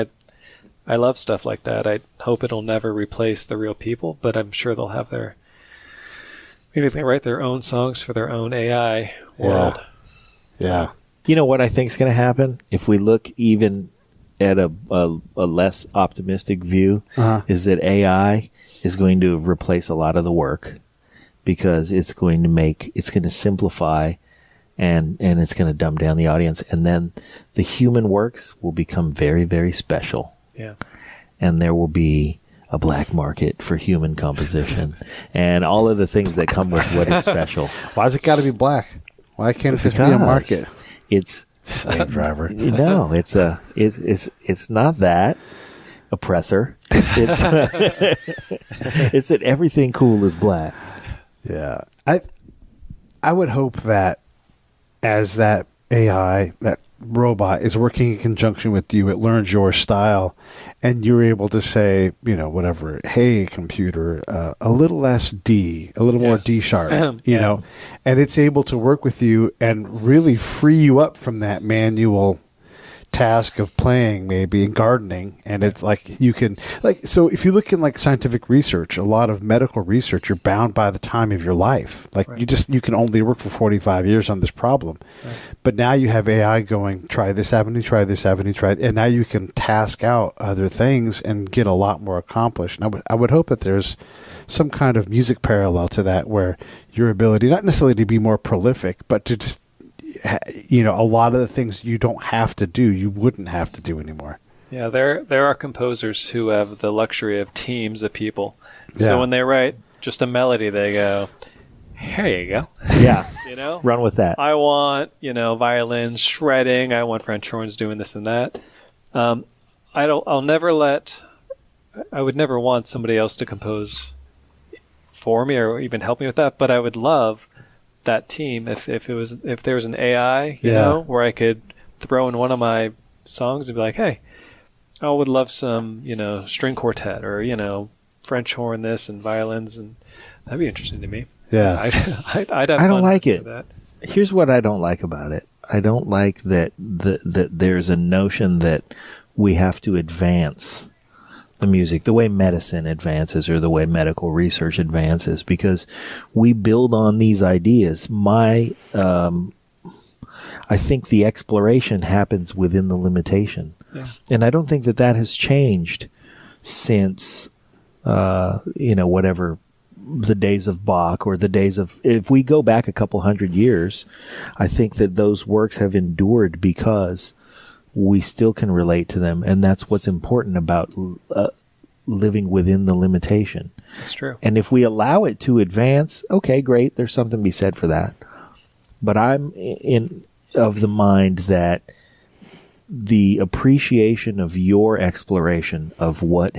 I love stuff like that. I hope it'll never replace the real people, but I'm sure they'll have maybe they write their own songs for their own AI world. Yeah. You know what I think is going to happen if we look even at a less optimistic view is that AI is going to replace a lot of the work because it's going to simplify and it's going to dumb down the audience. And then the human works will become very, very special. Yeah. And there will be a black market for human composition and all of the things that come with what is special. Why's it got to be black? Why can't it just be a market? It's slave driver. No, it's not that oppressor. It's it's that everything cool is black. Yeah. I would hope that as that AI, that robot is working in conjunction with you, it learns your style, and you're able to say, whatever, hey, computer, a little less D, a little more D sharp, you know, and it's able to work with you and really free you up from that manual task of playing maybe and gardening. And it's like you can so if you look in scientific research, a lot of medical research, you're bound by the time of your life. You can only work for 45 years on this problem. But now you have AI going, try this avenue, and now you can task out other things and get a lot more accomplished. And I would hope that there's some kind of music parallel to that where your ability, not necessarily to be more prolific, but to just a lot of the things you don't have to do, you wouldn't have to do anymore. Yeah, there are composers who have the luxury of teams of people. So when they write just a melody, they go, here you go. Yeah. Run with that. I want, violins shredding. I want French horns doing this and that. I would never want somebody else to compose for me or even help me with that, but I would love that team if there was an AI, where I could throw in one of my songs and be like, hey, I would love some, string quartet or, French horn this and violins, and that'd be interesting to me. Yeah. I'd have I don't fun like with it. That. Here's what I don't like about it. I don't like that there's a notion that we have to advance the music, the way medicine advances or the way medical research advances, because we build on these ideas. I think the exploration happens within the limitation. Yeah. And I don't think that has changed since, whatever the days of Bach or the days of, if we go back a couple hundred years, I think that those works have endured because we still can relate to them. And that's what's important about living within the limitation. That's true. And if we allow it to advance, okay, great. There's something to be said for that. But I'm of the mind that the appreciation of your exploration of what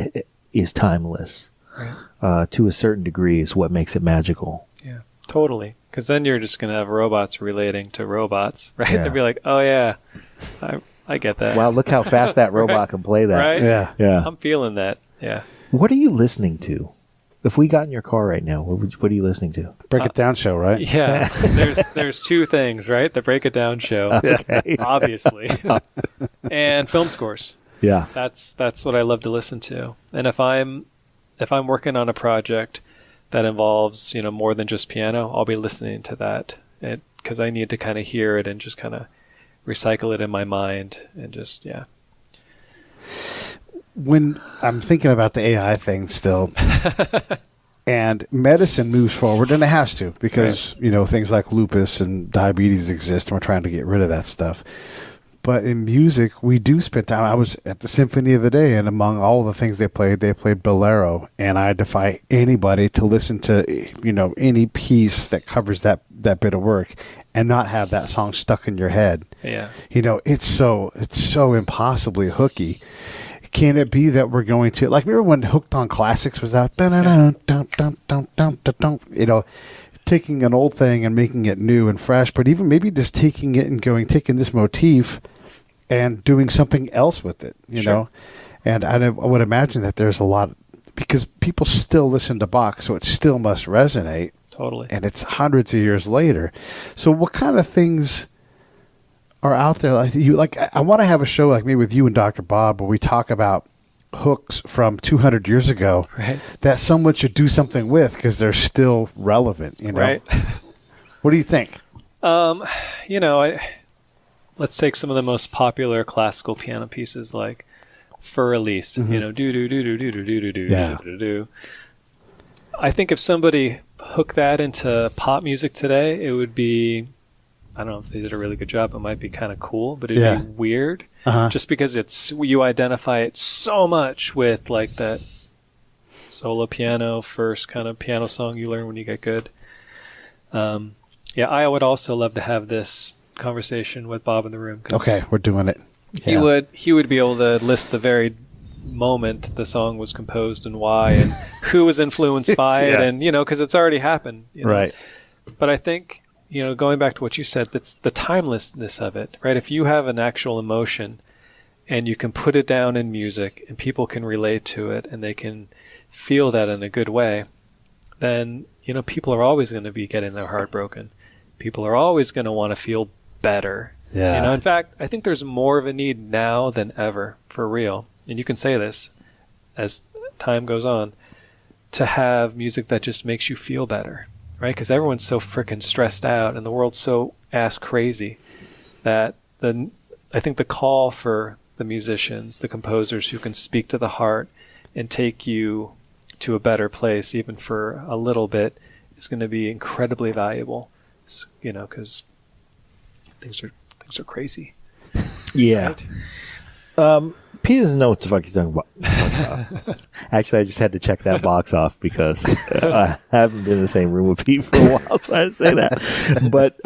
is timeless, right, to a certain degree, is what makes it magical. Yeah, totally. Because then you're just going to have robots relating to robots, right? Yeah. They'd be like, oh, yeah, I get that. Wow, look how fast that robot right? can play that. Right? Yeah. I'm feeling that. Yeah. What are you listening to? If we got in your car right now, what are you listening to? Break It Down show, right? Yeah. there's two things, right? The Break It Down show, Okay. obviously, and film scores. Yeah. That's what I love to listen to. And if I'm working on a project that involves, more than just piano, I'll be listening to that, because I need to kind of hear it and just kind of recycle it in my mind and just, yeah. When I'm thinking about the AI thing still, and medicine moves forward, and it has to, because, things like lupus and diabetes exist, and we're trying to get rid of that stuff. But in music, we do spend time. I was at the symphony of the day, and among all the things they played Bolero, and I defy anybody to listen to, any piece that covers that bit of work and not have that song stuck in your head. Yeah. It's so impossibly hooky. Can it be that we're going to, like, remember when Hooked on Classics was out? Taking an old thing and making it new and fresh, but even maybe just taking it and taking this motif and doing something else with it, you know? And I would imagine that there's a lot, because people still listen to Bach, so it still must resonate. Totally. And it's hundreds of years later. So what kind of things are out there? I want to have a show like maybe with you and Dr. Bob where we talk about hooks from 200 years ago, right, that someone should do something with because they're still relevant, Right. What do you think? Let's take some of the most popular classical piano pieces like Für Elise, do do do do do do do do do do. I think if somebody hooked that into pop music today, it would be, I don't know if they did a really good job, it might be kind of cool, but it'd be weird. Just because you identify it so much with like that solo piano first kind of piano song you learn when you get good. I would also love to have this conversation with Bob in the room. Okay, we're doing it. He would be able to list the very moment the song was composed and why and who was influenced by it, and because it's already happened. Right. But I think, going back to what you said, that's the timelessness of it, right? If you have an actual emotion and you can put it down in music and people can relate to it and they can feel that in a good way, then, people are always going to be getting their heart broken. People are always going to want to feel better. Yeah. In fact, I think there's more of a need now than ever, for real. And you can say this as time goes on, to have music that just makes you feel better. Right, because everyone's so freaking stressed out, and the world's so ass crazy that I think the call for the musicians, the composers who can speak to the heart and take you to a better place, even for a little bit, is going to be incredibly valuable. Because things are crazy. Yeah. Right? Pete doesn't know what the fuck he's talking about. Actually, I just had to check that box off because I haven't been in the same room with Pete for a while, so I had to say that. But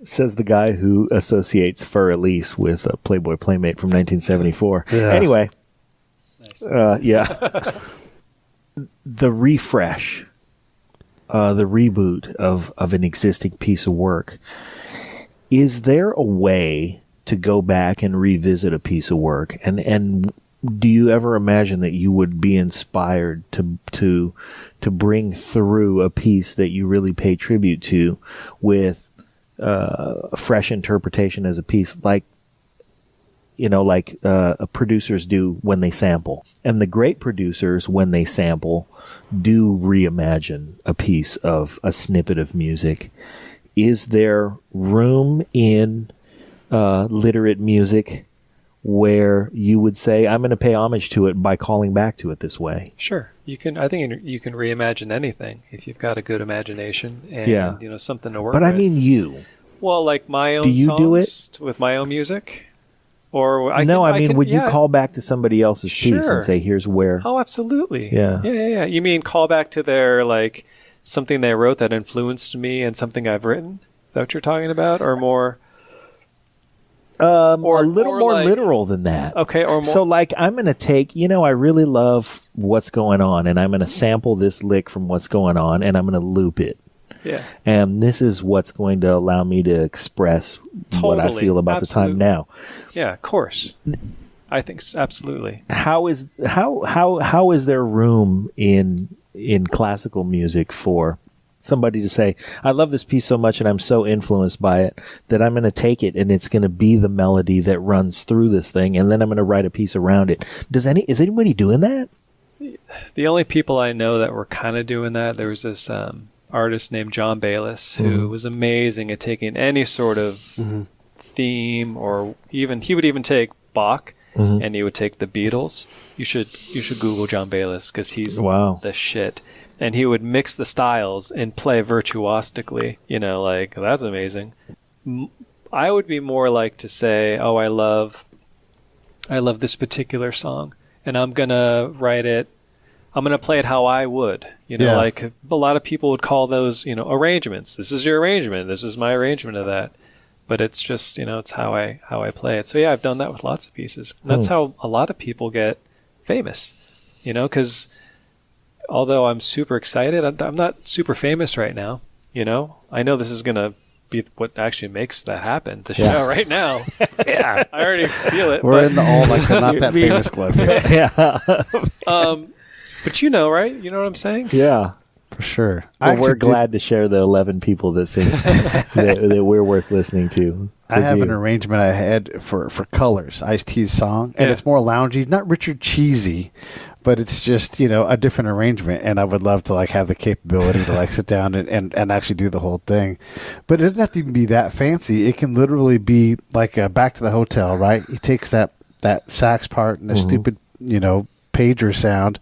says the guy who associates Für Elise with a Playboy Playmate from 1974. Yeah. Anyway, Nice. The refresh, the reboot of an existing piece of work. Is there a way to go back and revisit a piece of work, and do you ever imagine that you would be inspired to bring through a piece that you really pay tribute to with a fresh interpretation as a piece, like like producers do when they sample. And the great producers, when they sample, do reimagine a piece of a snippet of music. Is there room in literate music where you would say, I'm going to pay homage to it by calling back to it this way? Sure. I think you can reimagine anything if you've got a good imagination and something to work with. But I mean you. Well, like my own do you songs do it with my own music? Or would you call back to somebody else's piece and say, here's where? Oh, absolutely. Yeah. You mean call back to their, like, something they wrote that influenced me and something I've written? Is that what you're talking about? Or more? A little more literal than that. Okay, or more. So, like, I'm going to take, I really love What's Going On, and I'm going to sample this lick from What's Going On, and I'm going to loop it. Yeah. And this is what's going to allow me to express what I feel about the time now. Yeah, of course. I think absolutely. How is there room in classical music for somebody to say, I love this piece so much and I'm so influenced by it that I'm going to take it and it's going to be the melody that runs through this thing, and then I'm going to write a piece around it. Is anybody doing that? The only people I know that were kind of doing that, there was this artist named John Willis who was amazing at taking any sort of theme, or he would even take Bach and he would take the Beatles. You should Google John Willis because he's the shit. And he would mix the styles and play virtuosically. Like, that's amazing. I would be more like to say, oh, I love this particular song, and I'm gonna write it. I'm going to play it how I would, like a lot of people would call those, arrangements. This is your arrangement. This is my arrangement of that. But it's just, it's how I play it. So yeah, I've done that with lots of pieces. That's how a lot of people get famous, because although I'm super excited, I'm not super famous right now. I know this is going to be what actually makes that happen. The show right now. Yeah. I already feel it. We're in the all like the not that famous club. Yeah. But right? You know what I'm saying? Yeah, for sure. Well, we're glad to share the 11 people that think that we're worth listening to. I have an arrangement I had for Colors, Ice-T's song, and it's more loungy, not Richard Cheesy, but it's just, a different arrangement, and I would love to have the capability to sit down and actually do the whole thing. But it doesn't have to even be that fancy. It can literally be like Back to the Hotel, right? He takes that sax part and the stupid, pager sound,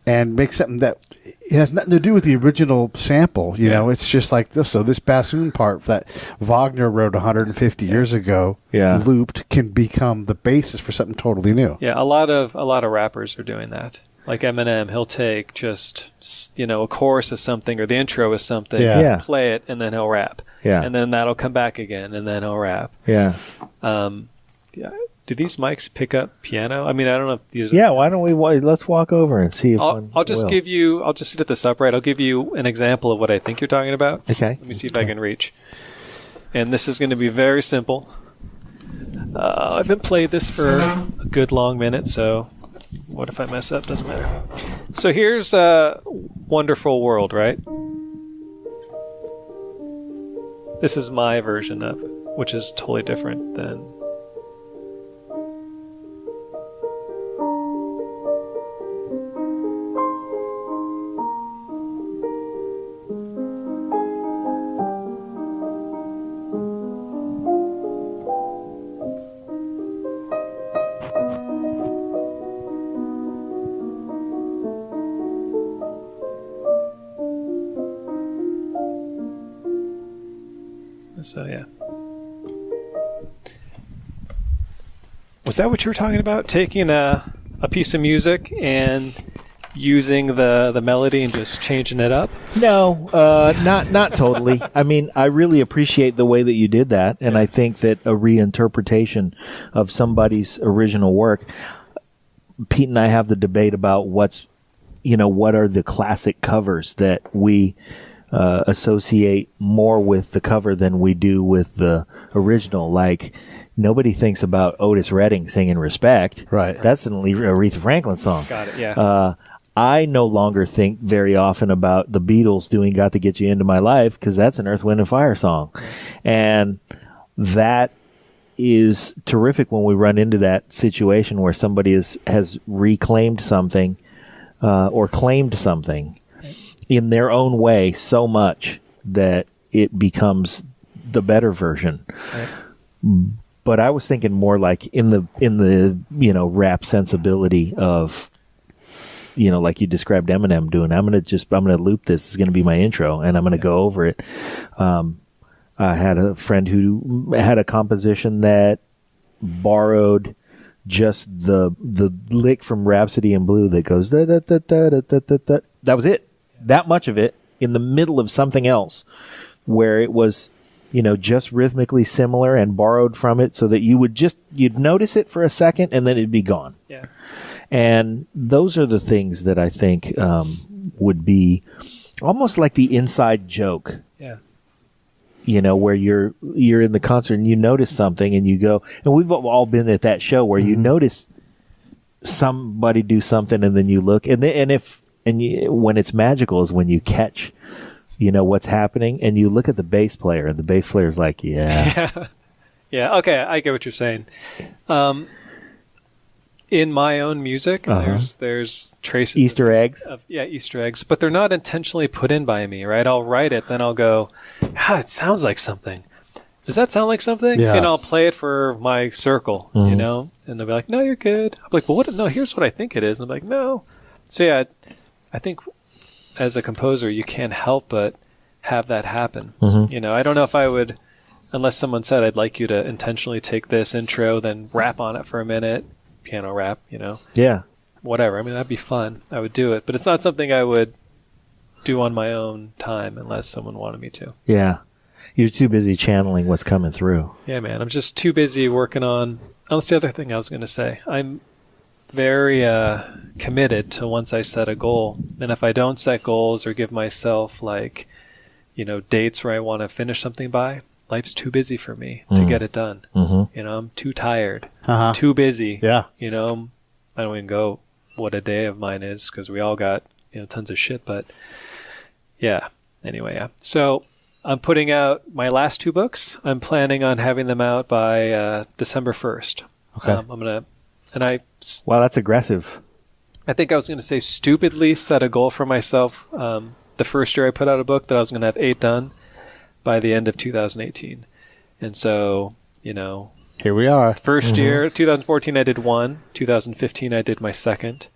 and make something that it has nothing to do with the original sample. It's just like this. So this bassoon part that Wagner wrote 150 years ago, looped, can become the basis for something totally new. Yeah, a lot of rappers are doing that. Like Eminem, he'll take just a chorus of something or the intro of something, play it, and then he'll rap. Yeah, and then that'll come back again, and then he'll rap. Yeah. Do these mics pick up piano? I mean, I don't know if these. Yeah, why don't we? Let's walk over and see if I'll just give you. I'll just sit this upright. I'll give you an example of what I think you're talking about. Okay. Let me see if I can reach. And this is going to be very simple. I haven't played this for a good long minute, so what if I mess up? Doesn't matter. So here's a Wonderful World, right? This is my version of it, which is totally different than. So yeah. Was that what you were talking about? Taking a piece of music and using the melody and just changing it up? No, not totally. I mean, I really appreciate the way that you did that, and I think that a reinterpretation of somebody's original work. Pete and I have the debate about what are the classic covers that we associate more with the cover than we do with the original. Like, nobody thinks about Otis Redding singing Respect. Right. That's an Aretha Franklin song. Got it, yeah. I no longer think very often about the Beatles doing Got to Get You Into My Life, because that's an Earth, Wind & Fire song. And that is terrific when we run into that situation where somebody has reclaimed something or claimed something in their own way so much that it becomes the better version. Right. But I was thinking more like in the rap sensibility of, like you described Eminem doing. I'm gonna loop this. It's gonna be my intro, and I'm gonna go over it. I had a friend who had a composition that borrowed just the lick from Rhapsody in Blue that goes da da da da da da da da. That was it. That much of it in the middle of something else, where it was, just rhythmically similar and borrowed from it, so that you'd notice it for a second and then it'd be gone. Yeah. And those are the things that I think would be almost like the inside joke. Yeah. Where you're in the concert and you notice something and you go, and we've all been at that show where you notice somebody do something and then you look, when it's magical is when you catch, what's happening, and you look at the bass player and the bass player's like, yeah. Yeah. Okay. I get what you're saying. In my own music, there's traces. Easter eggs? Easter eggs. But they're not intentionally put in by me, right? I'll write it, then I'll go, it sounds like something. Does that sound like something? Yeah. And I'll play it for my circle, and they'll be like, no, you're good. I'm like, well, what? No, here's what I think it is. And I'm like, no. So yeah, I think as a composer, you can't help but have that happen. I don't know if I would, unless someone said, I'd like you to intentionally take this intro, then rap on it for a minute. Piano rap, Yeah. Whatever. I mean, that'd be fun. I would do it. But it's not something I would do on my own time unless someone wanted me to. Yeah. You're too busy channeling what's coming through. Yeah, man. I'm just too busy working on... that's the other thing I was going to say. I'm very committed to once I set a goal. And if I don't set goals or give myself, dates where I want to finish something by, life's too busy for me to get it done. I'm too tired, too busy. Yeah. I don't even go what a day of mine is because we all got, tons of shit. But yeah, anyway, yeah. So I'm putting out my last 2 books. I'm planning on having them out by December 1st. Okay. Wow, that's aggressive. I think I was going to say stupidly set a goal for myself. The first year I put out a book that I was going to have 8 done by the end of 2018. And so, here we are. First year, 2014, I did 1. 2015, I did my second.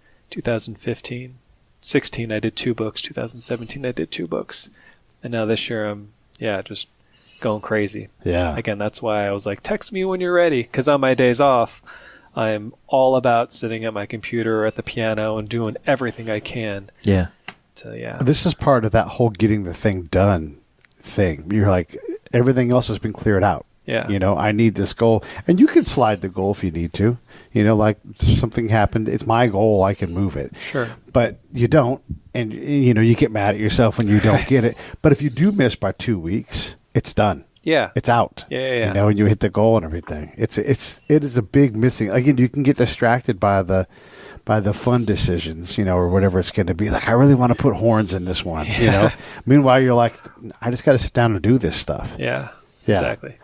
16, I did 2 books. 2017, I did 2 books. And now this year, I'm, just going crazy. Yeah. Again, that's why I was like, text me when you're ready. Because on my days off, I'm all about sitting at my computer or at the piano and doing everything I can. Yeah. This is part of that whole getting the thing done thing. You're like, everything else has been cleared out. Yeah. I need this goal. And you can slide the goal if you need to. Something happened. It's my goal. I can move it. Sure. But you don't. And, you get mad at yourself when you don't get it. But if you do miss by 2 weeks, it's done. Yeah. It's out. Yeah. When you hit the goal and everything. It is a big missing. Again, you can get distracted by the fun decisions, or whatever it's going to be. Like, I really want to put horns in this one, Meanwhile, you're like, I just got to sit down and do this stuff. Yeah, exactly.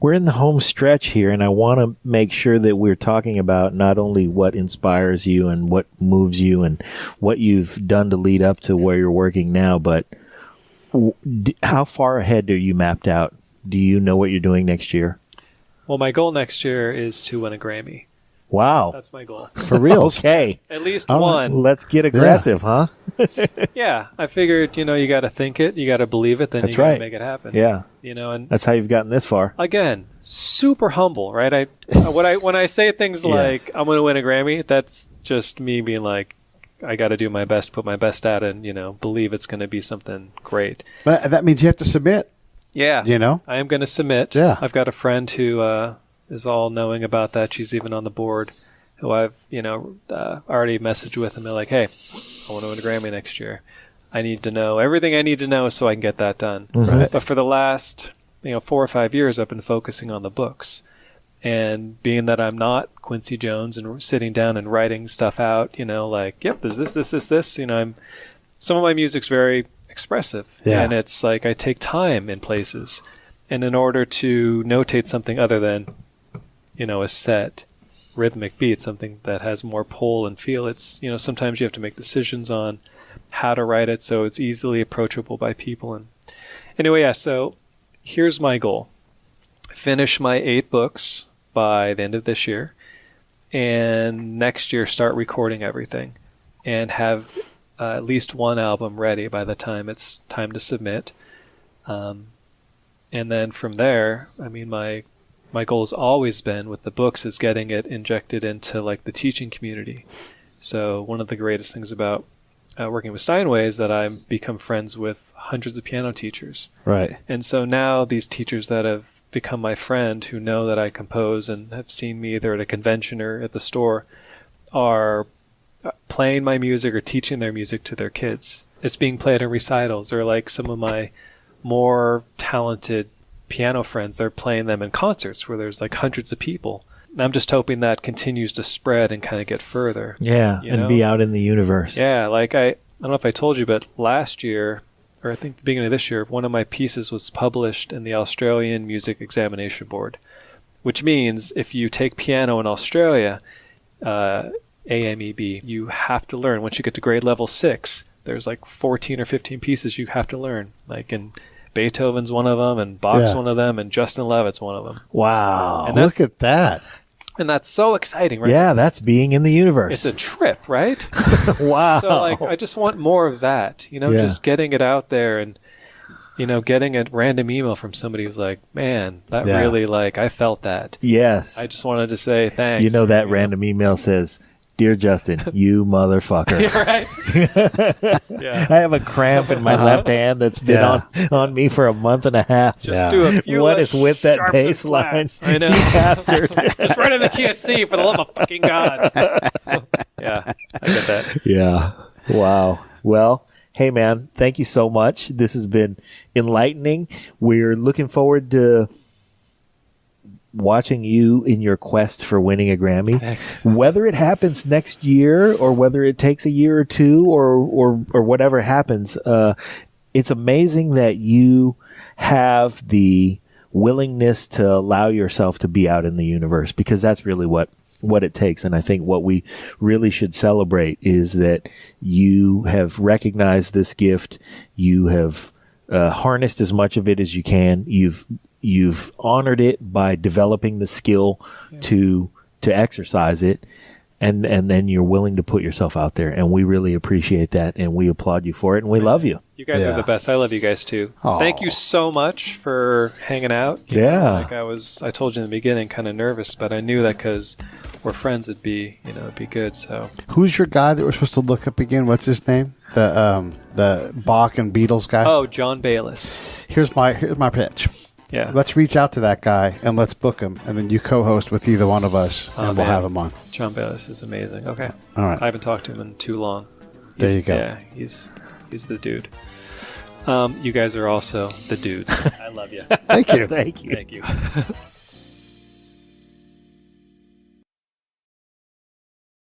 We're in the home stretch here, and I want to make sure that we're talking about not only what inspires you and what moves you and what you've done to lead up to where you're working now, but how far ahead are you mapped out? Do you know what you're doing next year? Well, my goal next year is to win a Grammy. Wow. That's my goal. For real? Okay. At least one. Let's get aggressive, huh? Yeah. I figured, you got to think it, you got to believe it, then That's you got to right. make it happen. Yeah. And that's how you've gotten this far. Again, super humble, right? When I say things like I'm going to win a Grammy, that's just me being like, I got to do my best, put my best at it, and believe it's going to be something great. But that means you have to submit. Yeah. I am going to submit. Yeah. I've got a friend who is all knowing about that. She's even on the board, who I've already messaged with, and they're like, hey, I want to win a Grammy next year. I need to know everything I need to know so I can get that done. Right. But for the last 4 or 5 years, I've been focusing on the books. And being that I'm not Quincy Jones and sitting down and writing stuff out, yep, there's this, some of my music's very expressive. Yeah. And it's like I take time in places. And in order to notate something other than, a set rhythmic beat, something that has more pull and feel, it's, sometimes you have to make decisions on how to write it so it's easily approachable by people. And anyway, yeah, so here's my goal. Finish my 8 books by the end of this year, and next year start recording everything and have at least one album ready by the time it's time to submit. And then from there, I mean, my goal has always been with the books is getting it injected into like the teaching community. So one of the greatest things about working with Steinway is that I've become friends with hundreds of piano teachers. Right. And so now these teachers that have become my friend, who know that I compose and have seen me either at a convention or at the store, are playing my music or teaching their music to their kids. It's being played in recitals, or like some of my more talented piano friends, they're playing them in concerts where there's like hundreds of people. I'm just hoping that continues to spread and kind of get further. Yeah, and be out in the universe. Yeah, like I don't know if I told you, but last year, or I think the beginning of this year, one of my pieces was published in the Australian Music Examination Board, which means if you take piano in Australia, AMEB, you have to learn. Once you get to grade level 6, there's like 14 or 15 pieces you have to learn. Like, and Beethoven's one of them, and Bach's one of them, and Justin Levitt's one of them. Wow. And look at that. And that's so exciting, right? Yeah, that's being in the universe. It's a trip, right? Wow. So, like, I just want more of that, just getting it out there and, getting a random email from somebody who's like, man, that really, like, I felt that. Yes. I just wanted to say thanks. That random email says, "Dear Justin, you motherfucker." Right? Yeah. I have a cramp in my left hand that's been on me for a month and a half. Just do a few What less is with that sharps and bass line? flats. I know. Bastard. Just write in the key of C, for the love of fucking God. Yeah, I get that. Yeah. Wow. Well, hey, man, thank you so much. This has been enlightening. We're looking forward to watching you in your quest for winning a Grammy. Thanks. Whether it happens next year or whether it takes a year or two or whatever happens, it's amazing that you have the willingness to allow yourself to be out in the universe, because that's really what it takes. And I think what we really should celebrate is that you have recognized this gift. You have harnessed as much of it as you can. You've honored it by developing the skill to exercise it, and then you're willing to put yourself out there, and we really appreciate that, and we applaud you for it, and we love you. You guys are the best. I love you guys too. Aww. Thank you so much for hanging out. You know, like I told you in the beginning, kind of nervous, but I knew that because we're friends, it'd be good. So who's your guy that we're supposed to look up again? What's his name? The Bach and Beatles guy. Oh, John Bayliss. Here's my pitch. Yeah. Let's reach out to that guy and let's book him, and then you co-host with either one of us, and we'll have him on. John Bayliss is amazing. Okay. All right. I haven't talked to him in too long. There you go. Yeah, he's the dude. You guys are also the dudes. I love you. Thank you. Thank you. Thank you.